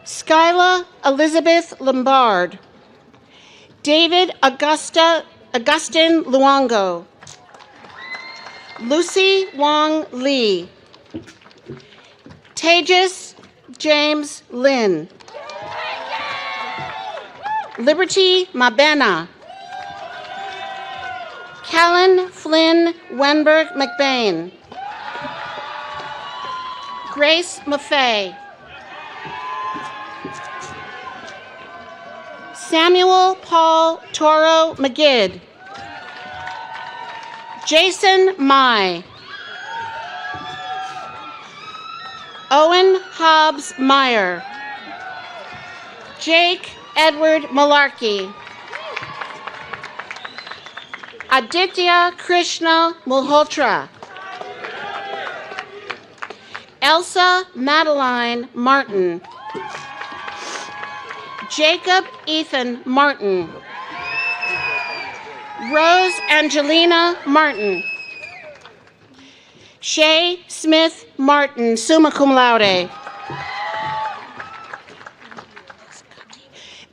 Skyla Elizabeth Lombard. David Augustin Luongo. Lucy Wong Lee. Tejas James Lin. Liberty Mabena. Callan Flynn Wenberg McBain. Grace Maffei. Samuel Paul Toro McGid. Jason Mai. Owen Hobbs Meyer. Jake Edward Malarkey. Aditya Krishna Mulhotra. Elsa Madeline Martin. Jacob Ethan Martin. Rose Angelina Martin. Shay Smith Martin, summa cum laude.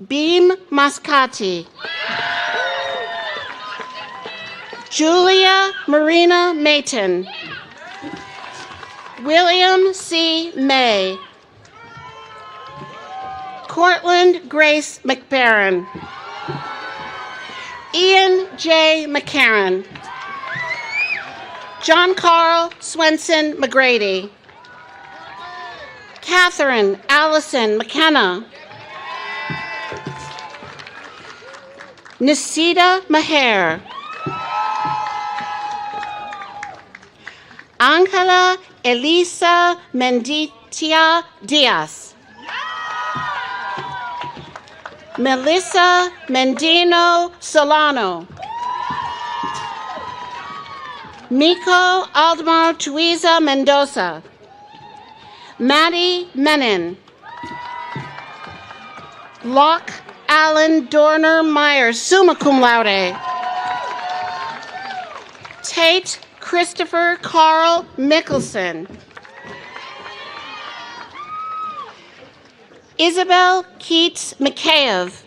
Beam Mascati. Julia Marina Mayton. William C. May. Cortland Grace McBaron. Ian J. McCarran. John Carl Swenson McGrady. Catherine Allison McKenna. Nisita Maher. Angela Elisa Menditia Diaz. Melissa Mendino Solano. Miko Aldemar Tuiza Mendoza. Maddie Menon. Locke Allen Dorner Myers, summa cum laude. Tate Christopher Carl Mickelson. Isabel Keats Mikheyev.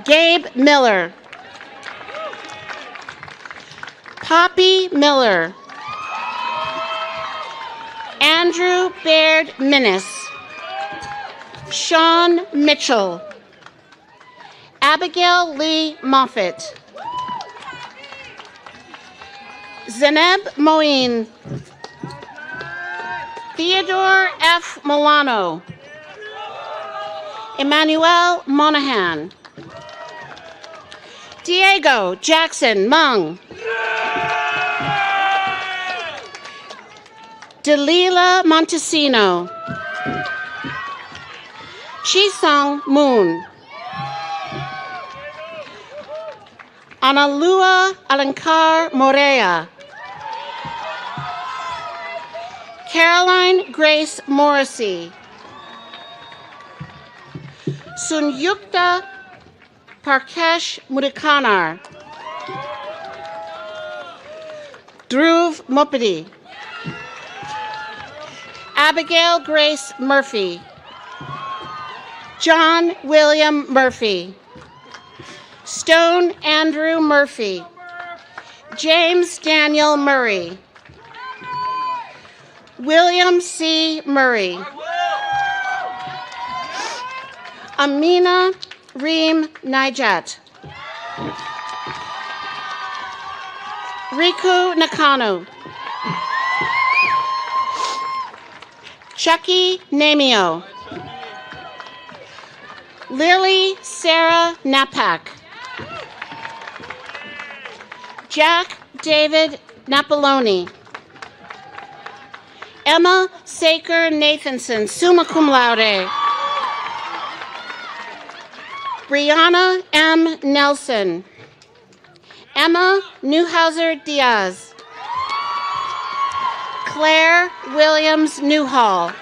Gabe Miller. Poppy Miller. Andrew Baird Minnis. Sean Mitchell. Abigail Lee Moffitt. Zeneb Moeen. Theodore F. Milano. Emmanuel Monahan. Diego Jackson Mung. Delila Montesino. Chisung Moon. Analua Alankar Morea. Caroline Grace Morrissey. Sunyukta Parkesh Mudikanar. Dhruv Mupati. Abigail Grace Murphy. John William Murphy. Stone Andrew Murphy. James Daniel Murray. William C. Murray. Amina Reem Nijat. Riku Nakano. Chucky Namio. Lily Sarah Napak. Jack David Napoloni. Emma Saker Nathanson, summa cum laude. Brianna M. Nelson. Emma Newhouser Diaz. Claire Williams Newhall.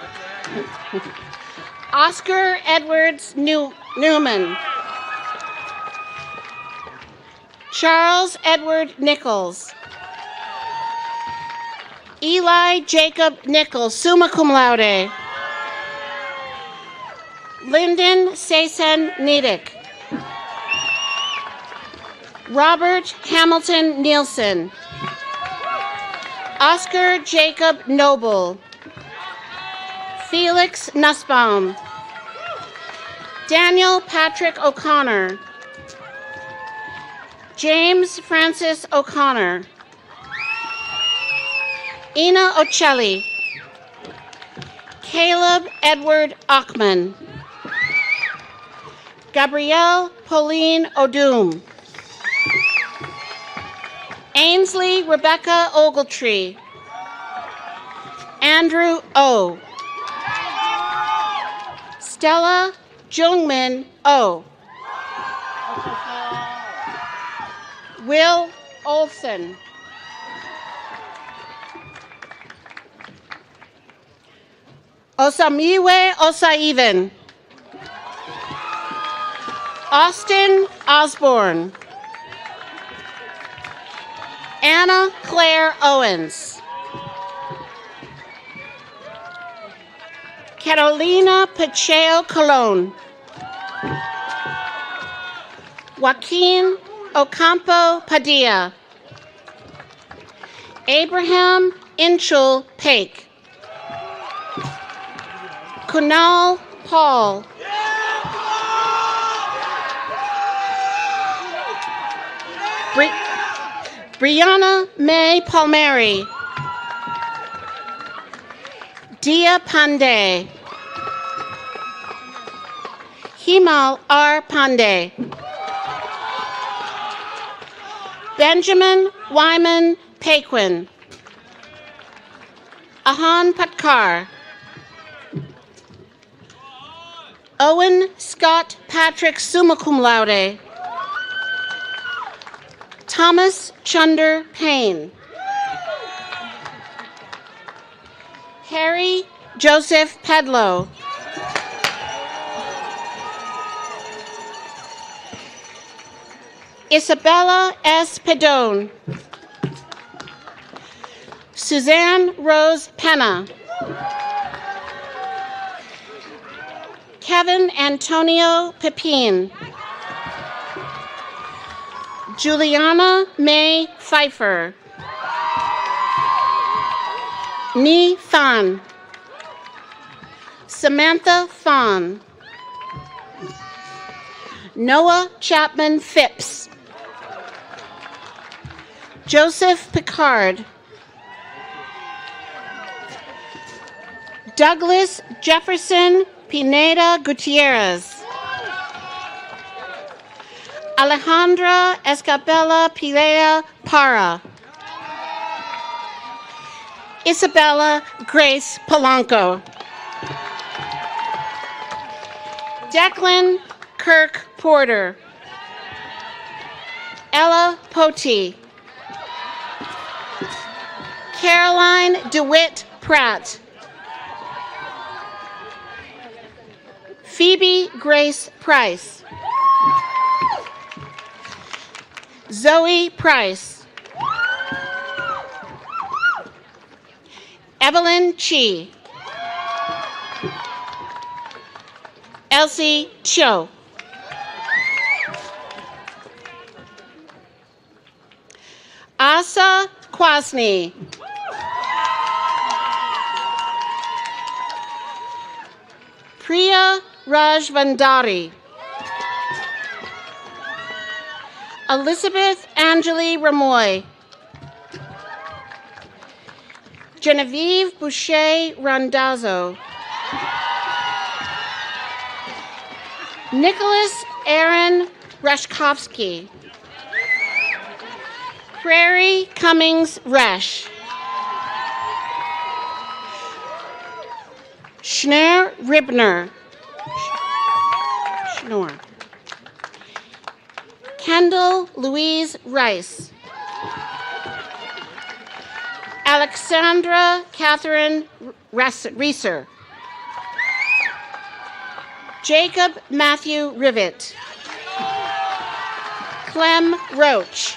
Oscar Edwards Newman. Charles Edward Nichols. Eli Jacob Nichols, summa cum laude. Lyndon Sasen Nedick. Robert Hamilton Nielsen. Oscar Jacob Noble. Felix Nussbaum. Daniel Patrick O'Connor. James Francis O'Connor. Ina Ocelli. Caleb Edward Ochman. Gabrielle Pauline Odum. Ainsley Rebecca Ogletree. Andrew O. Stella Jungmin O. Will Olson. Osamiwe Osaiven. Austin Osborne. Anna Claire Owens. Carolina Pacheco Colon. Joaquin Ocampo Padilla. Abraham Inchul Paik. Kunal Paul. Brianna May Palmieri. Dia Pandey. Himal R. Pandey. Benjamin Wyman Paquin. Ahan Patkar. Owen Scott Patrick summa cum laude. Thomas Chunder Payne. Harry Joseph Pedlow. Isabella S. Pedone. Suzanne Rose Penna. Kevin Antonio Pepin. Juliana May Pfeiffer. Ni Fan. Samantha Fan. Noah Chapman Phipps. Joseph Picard. Douglas Jefferson Pineda Gutierrez. Alejandra Escabella Pilea Para. Isabella Grace Polanco. Declan Kirk Porter. Ella Poti. Caroline DeWitt Pratt. Phoebe Grace Price. Zoe Price. Evelyn Chi. Elsie Cho. Asa Kwasny. Priya Rajvandari. Elizabeth Angeli Ramoy. Genevieve Boucher Randazzo. Nicholas Aaron Rashkovsky. Prairie Cummings Resch. Schneur Ribner. Schnorr. Kendall Louise Rice. Alexandra Catherine Reeser. Jacob Matthew Rivet. Clem Roach.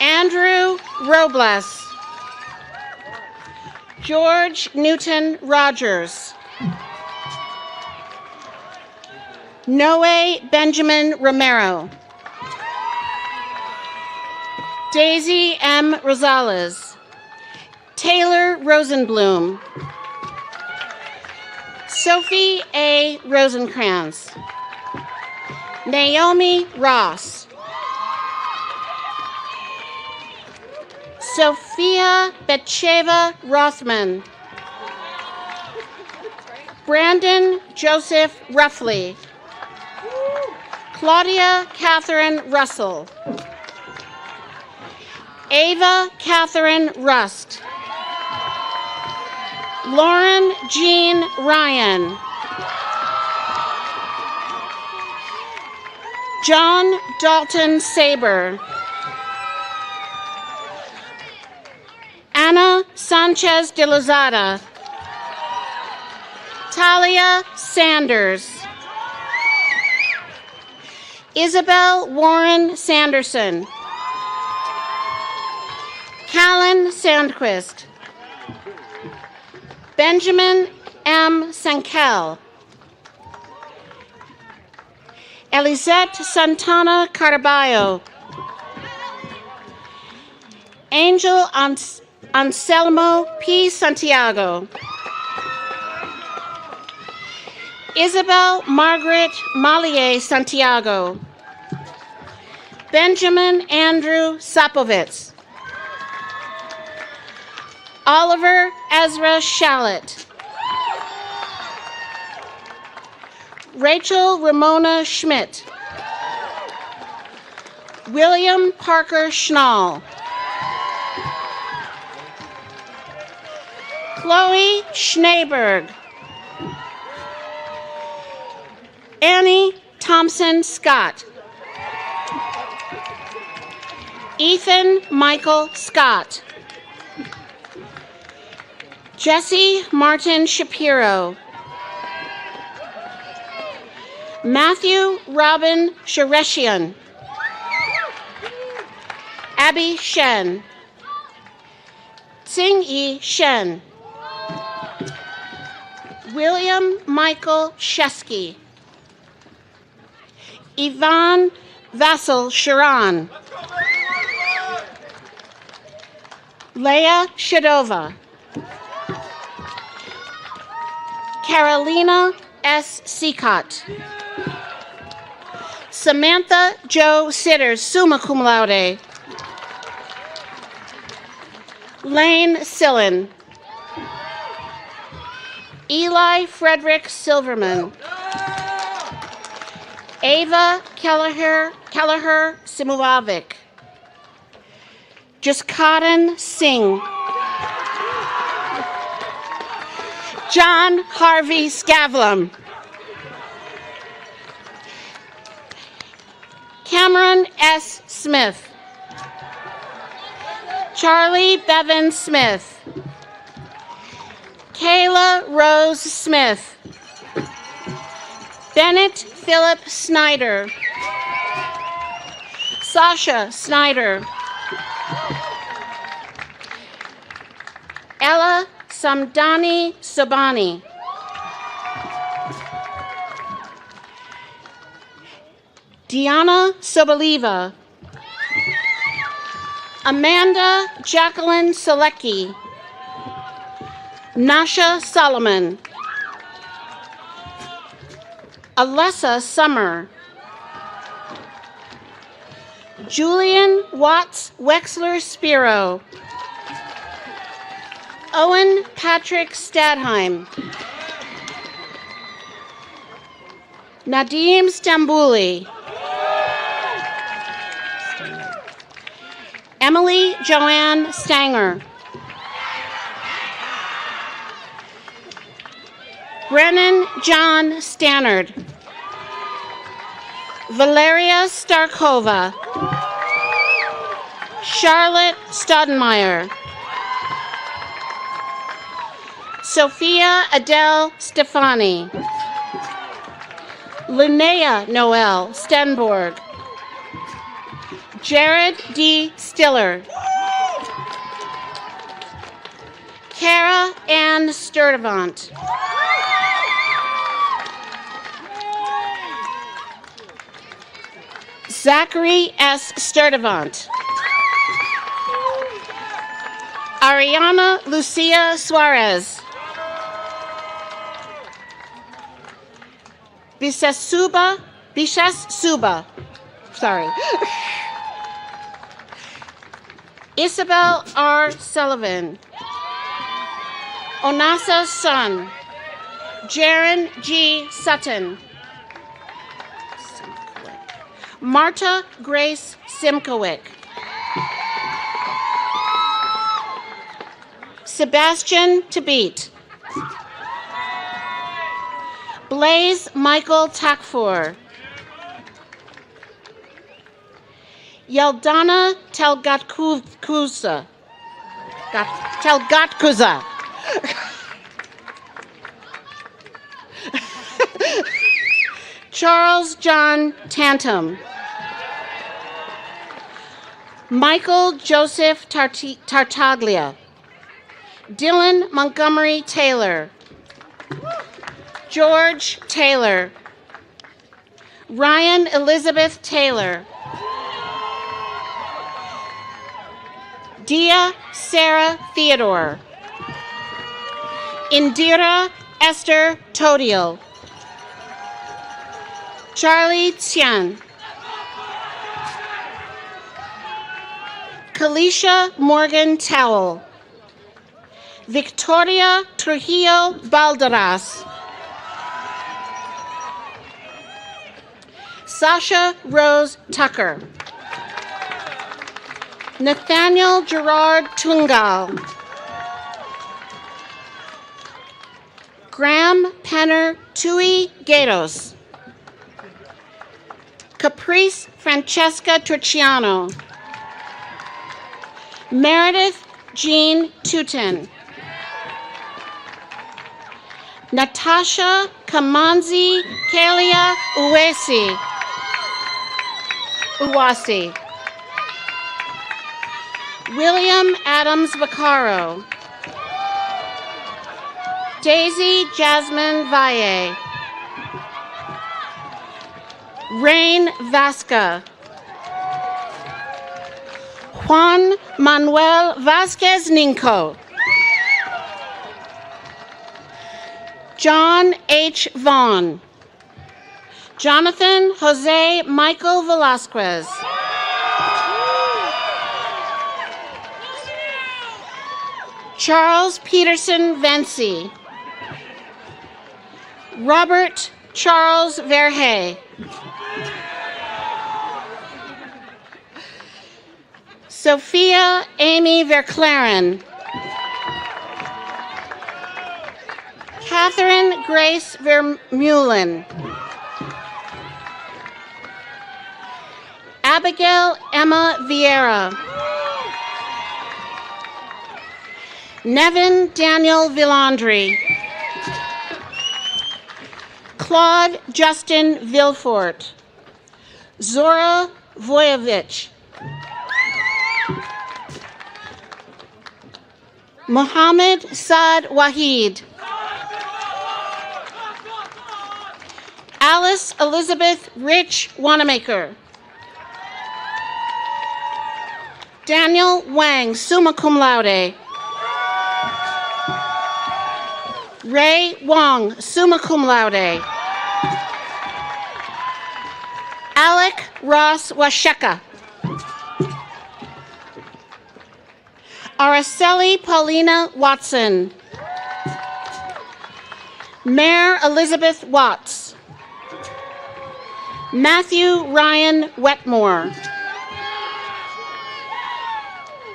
Andrew Robles. George Newton Rogers. Noe Benjamin Romero. Daisy M. Rosales. Taylor Rosenblum. Sophie A. Rosenkrantz. Naomi Ross. Sophia Betcheva Rothman. Brandon Joseph Ruffley. Claudia Catherine Russell. Ava Catherine Rust. Lauren Jean Ryan. John Dalton Saber. Ana Sanchez de Lozada. Talia Sanders. Isabel Warren Sanderson. Callan Sandquist. Benjamin M. Sankel. Elisette Santana Caraballo. Angel Anselmo P. Santiago. Isabel Margaret Mallier Santiago. Benjamin Andrew Sapovitz. Oliver Ezra Shallett. Rachel Ramona Schmidt. William Parker Schnall. Chloe Schneeberg. Annie Thompson Scott. Ethan Michael Scott. Jesse Martin Shapiro. Matthew Robin Shareshian. Abby Shen. Tsing-Yi Shen. William Michael Shesky. Yvonne Vassal Sharon. Leah Shadova. Carolina S. Seacott. Samantha Jo Sitters, summa cum laude. Lane Sillen. Eli Frederick Silverman. Ava Kelleher Simulovic. Jaskaran Singh. John Harvey Scavlem. Cameron S. Smith. Charlie Bevan Smith. Kayla Rose Smith. Bennett Philip Snyder. Sasha Snyder. Ella Samdani Sobani. Diana Soboliva. Amanda Jacqueline Selecki. Nasha Solomon. Alessa Summer. Julian Watts Wexler Spiro. Owen Patrick Stadheim. Nadim Stambouli. Emily Joanne Stanger. Brennan John Stannard. Valeria Starkova. Charlotte Stoudemire. Sophia Adele Stefani. Linnea Noel Stenborg. Jared D. Stiller. Kara Ann Sturdivant. Zachary S. Sturdivant. Ariana Lucia Suarez. Bishes Suba, sorry. Isabel R. Sullivan. Onasa Sun. Jaron G. Sutton. Marta Grace Simkowick. Sebastian Tabit. Blaze Michael Takfor. Yeldana Telgatkuza. Telgatkuza. Charles John Tantum. Michael Joseph Tartaglia. Dylan Montgomery Taylor. George Taylor. Ryan Elizabeth Taylor. Dia Sarah Theodore. Indira Esther Todiel. Charlie Tsian. Kalisha Morgan Towell. Victoria Trujillo Balderas. Sasha Rose Tucker. Nathaniel Gerard Tungal. Graham Penner Tui Gatos. Caprice Francesca Turciano. Meredith Jean Tutin. Natasha Kamanzi Kalia Uwasi. William Adams Vaccaro. Daisy Jasmine Valle. Rain Vasca. Juan Manuel Vasquez Ninco. John H. Vaughn. Jonathan Jose Michael Velasquez. Charles Peterson Vency. Robert Charles Verhey. Sophia Amy Verclaren. Catherine Grace Vermeulen. Abigail Emma Vieira. Nevin Daniel Villandry. Claude Justin Vilfort. Zora Voyevich. Mohammed Saad Wahid. Alice Elizabeth Rich Wanamaker. Daniel Wang, summa cum laude. Ray Wong, summa cum laude. Alec Ross Washeka. Araceli Paulina Watson. Mare Elizabeth Watts. Matthew Ryan Wetmore.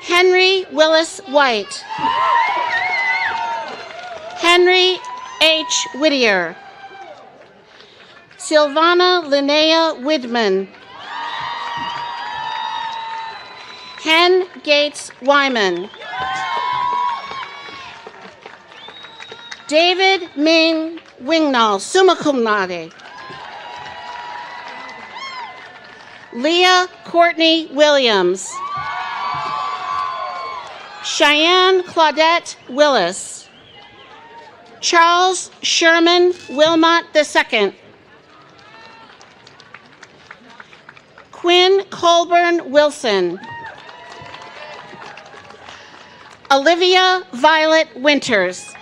Henry Willis White. Henry H. Whittier. Silvana Linnea Widman. Hen Gates Wyman. David Ming Wingnall, summa cum laude. Leah Courtney Williams. Cheyenne Claudette Willis. Charles Sherman Wilmot II. Quinn Colburn Wilson. Olivia Violet Winters.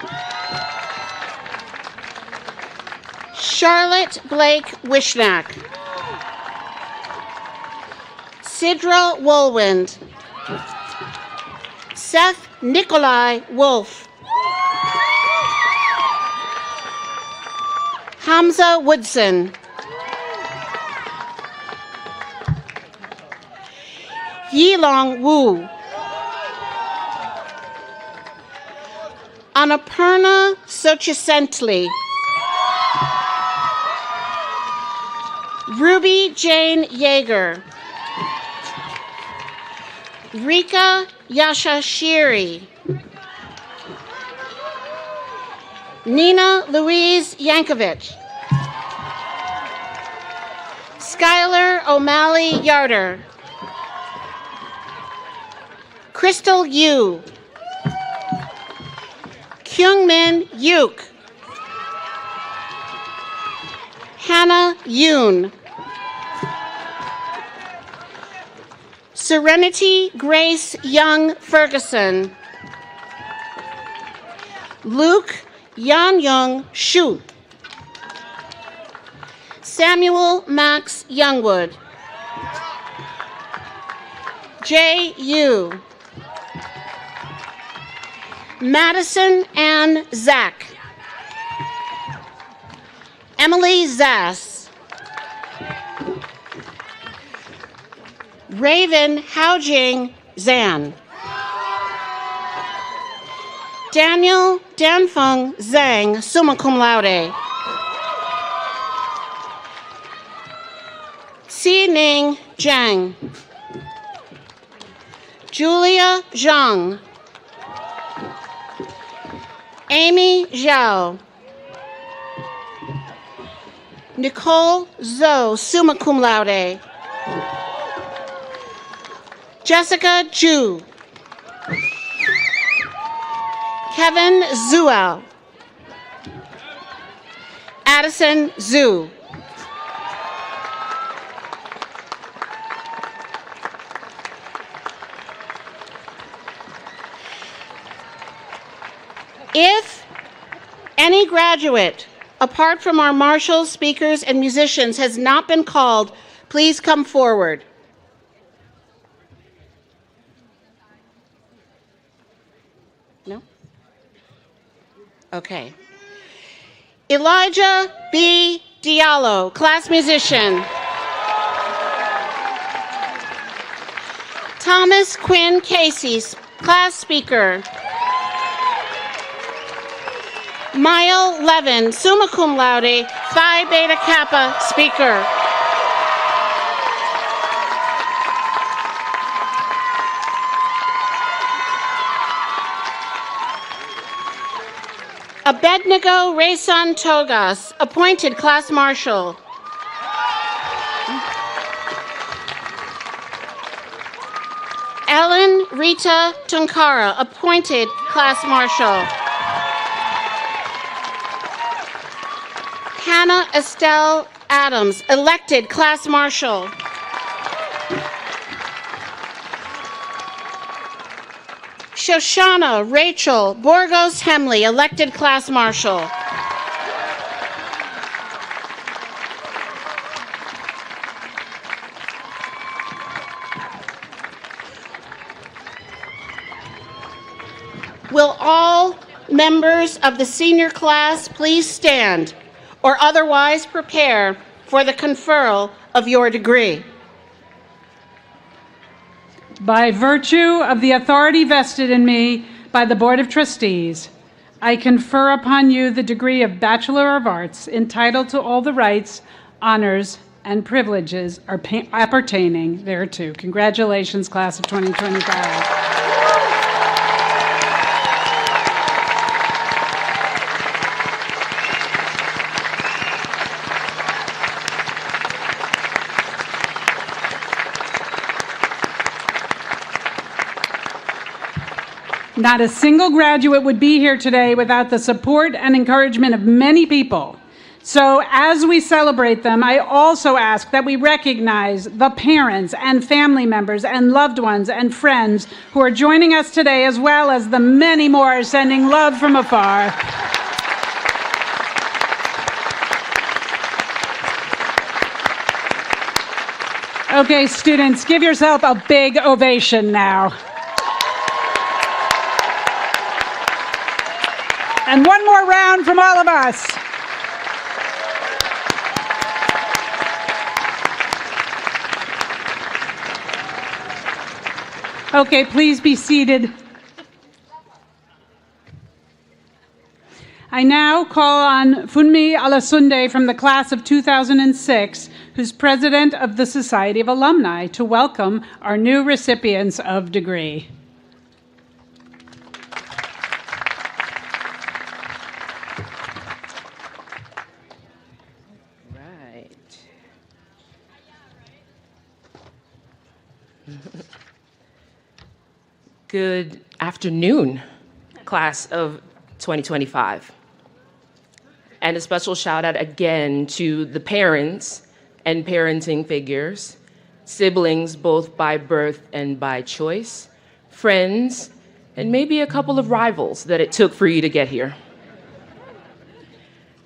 Charlotte Blake Wishnack. Sidra Woolwind. Seth Nikolai Wolf. Hamza Woodson. Yilong Wu. Annapurna Sochicentli. Ruby Jane Yeager. Rika Yashashiri. Nina Louise Yankovic. Skylar O'Malley Yarder. Crystal Yu. Kyungmin Yuk. Hannah Yoon. Serenity Grace Young Ferguson. Luke Yan Young Shu. Samuel Max Youngwood. Jay Yu. Madison Ann Zach. Emily Zass. Raven Haojing Zan. Daniel Danfeng Zhang, summa cum laude. Xining Zhang. Julia Zhang. Amy Zhao. Nicole Zhou, summa cum laude. Jessica Zhu. Kevin Zuel. Addison Zhu. If any graduate, apart from our marshals, speakers, and musicians, has not been called, please come forward. No? Okay. Elijah B. Diallo, class musician. Thomas Quinn Casey, class speaker. Mile Levin, summa cum laude, Phi Beta Kappa speaker. Abednego Rayson Togas, appointed class marshal. Ellen Rita Tunkara, appointed class marshal. Hannah Estelle Adams, elected class marshal. Shoshana Rachel Borgos Hemley, elected class marshal. Will all members of the senior class please stand or otherwise prepare for the conferral of your degree? By virtue of the authority vested in me by the Board of Trustees, I confer upon you the degree of Bachelor of Arts, entitled to all the rights honors, and privileges are appertaining thereto. Congratulations, class of 2025. Not a single graduate would be here today without the support and encouragement of many people. So as we celebrate them, I also ask that we recognize the parents and family members and loved ones and friends who are joining us today, as well as the many more sending love from afar. Okay, students, give yourself a big ovation now. And one more round from all of us. Okay, please be seated. I now call on Funmi Alasunde from the class of 2006, who's president of the Society of Alumni, to welcome our new recipients of degree. Good afternoon, class of 2025. And a special shout out again to the parents and parenting figures, siblings both by birth and by choice, friends, and maybe a couple of rivals that it took for you to get here.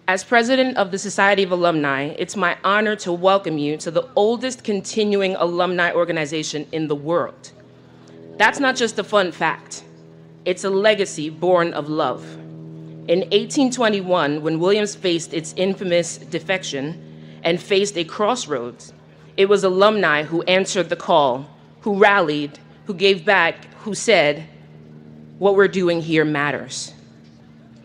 As president of the Society of Alumni, it's my honor to welcome you to the oldest continuing alumni organization in the world. That's not just a fun fact. It's a legacy born of love. In 1821, when Williams faced its infamous defection and faced a crossroads, it was alumni who answered the call, who rallied, who gave back, who said, "What we're doing here matters."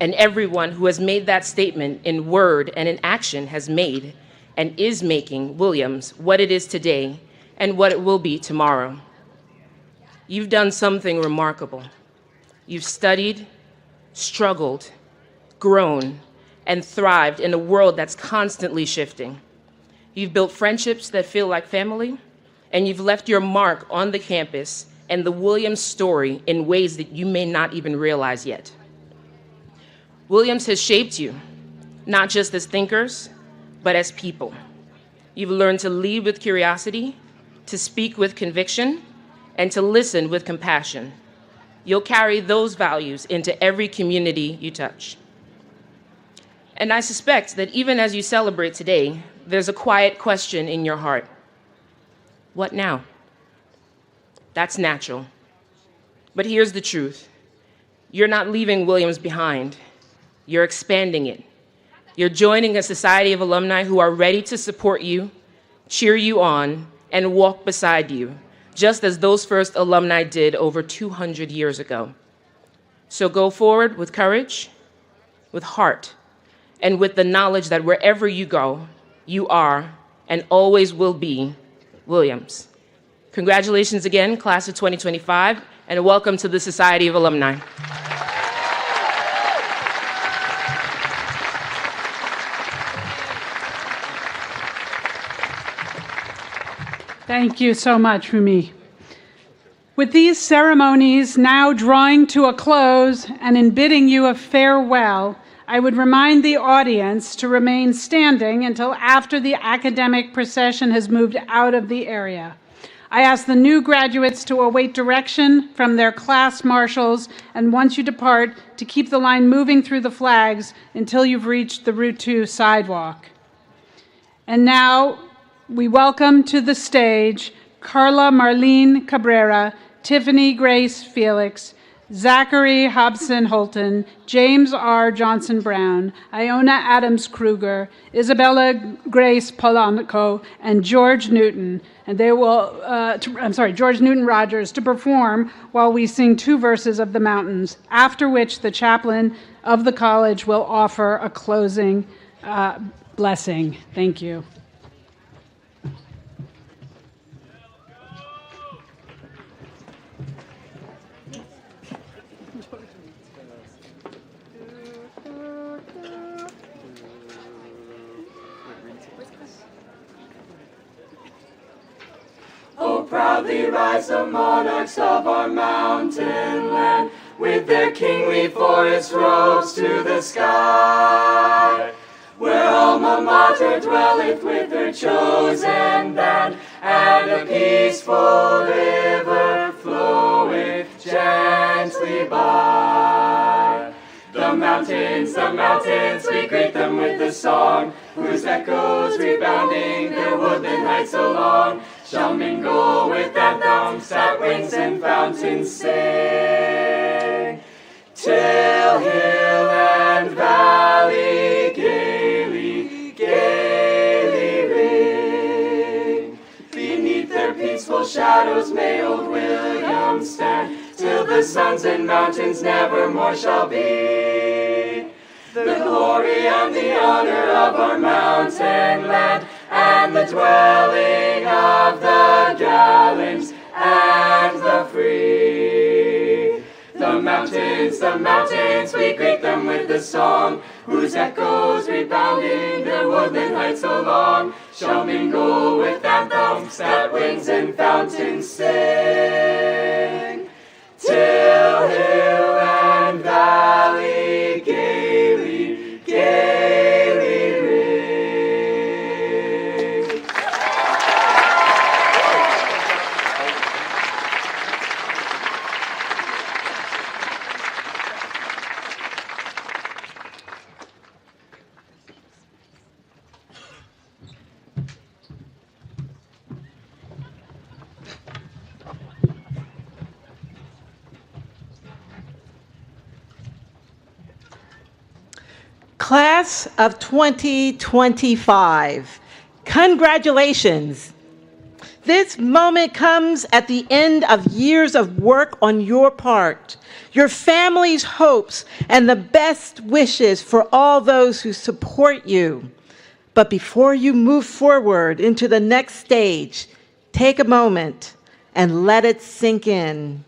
And everyone who has made that statement in word and in action has made and is making Williams what it is today and what it will be tomorrow. You've done something remarkable. You've studied, struggled, grown, and thrived in a world that's constantly shifting. You've built friendships that feel like family, and you've left your mark on the campus and the Williams story in ways that you may not even realize yet. Williams has shaped you, not just as thinkers, but as people. You've learned to lead with curiosity, to speak with conviction, and to listen with compassion. You'll carry those values into every community you touch. And I suspect that even as you celebrate today, there's a quiet question in your heart. What now? That's natural. But here's the truth. You're not leaving Williams behind. You're expanding it. You're joining a society of alumni who are ready to support you, cheer you on, and walk beside you, just as those first alumni did over 200 years ago. So go forward with courage, with heart, and with the knowledge that wherever you go, you are and always will be Williams. Congratulations again, class of 2025, and welcome to the Society of Alumni. Thank you so much, Funmi. With these ceremonies now drawing to a close and in bidding you a farewell, I would remind the audience to remain standing until after the academic procession has moved out of the area. I ask the new graduates to await direction from their class marshals, and once you depart, to keep the line moving through the flags until you've reached the Route 2 sidewalk. And now, we welcome to the stage Carla Marlene Cabrera, Tiffany Grace Felix, Zachary Hobson Holton, James R. Johnson Brown, Iona Adams Kruger, Isabella Grace Polanco, and George Newton. And they will, George Newton Rogers, to perform while we sing 2 verses of the Mountains, after which the chaplain of the college will offer a closing blessing. Thank you. proudly rise the monarchs of our mountain land, with their kingly forest robes to the sky. Where alma mater dwelleth with her chosen band, and a peaceful river floweth gently by. The mountains, we greet them with a song, whose echoes rebounding their woodland heights along, shall mingle with anthems that winds and fountains sing, till hill and valley gaily, gaily ring. Beneath their peaceful shadows may old William stand, till the suns and mountains nevermore shall be. The glory and the honor of our mountain land, and the dwelling of the gallants and the free. The mountains, we greet them with a song, whose echoes rebounding their woodland heights along, shall mingle with anthems that winds and fountains sing, till hill and valley gaily, gaily ring. Class of 2025, congratulations. This moment comes at the end of years of work on your part, your family's hopes, and the best wishes for all those who support you. But before you move forward into the next stage, take a moment and let it sink in.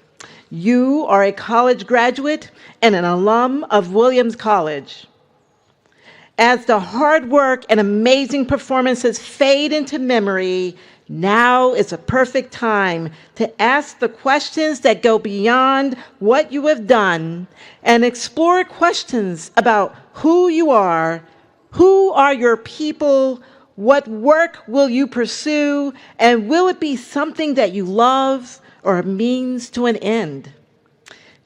You are a college graduate and an alum of Williams College. As the hard work and amazing performances fade into memory, now is a perfect time to ask the questions that go beyond what you have done and explore questions about who you are, who are your people, what work will you pursue, and will it be something that you love or a means to an end?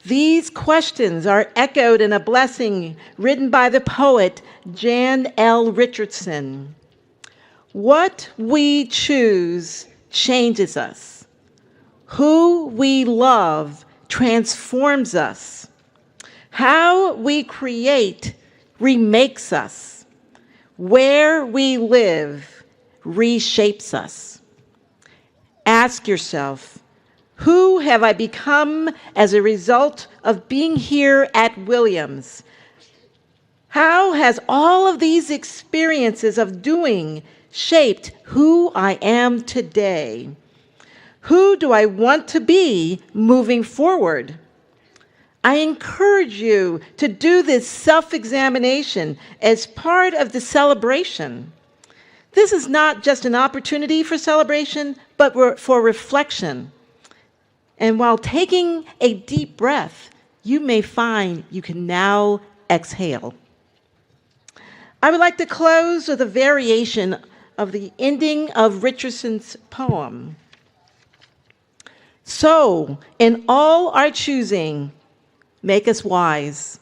These questions are echoed in a blessing written by the poet Jan L. Richardson. What we choose changes us. Who we love transforms us. How we create remakes us. Where we live reshapes us. Ask yourself, who have I become as a result of being here at Williams? How has all of these experiences of doing shaped who I am today? Who do I want to be moving forward? I encourage you to do this self-examination as part of the celebration. This is not just an opportunity for celebration, but for reflection. And while taking a deep breath, you may find you can now exhale. I would like to close with a variation of the ending of Richardson's poem. So, in all our choosing, make us wise.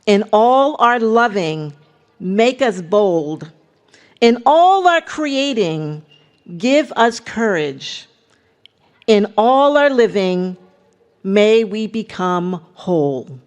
In all our loving, make us bold. In all our creating, give us courage. In all our living, may we become whole.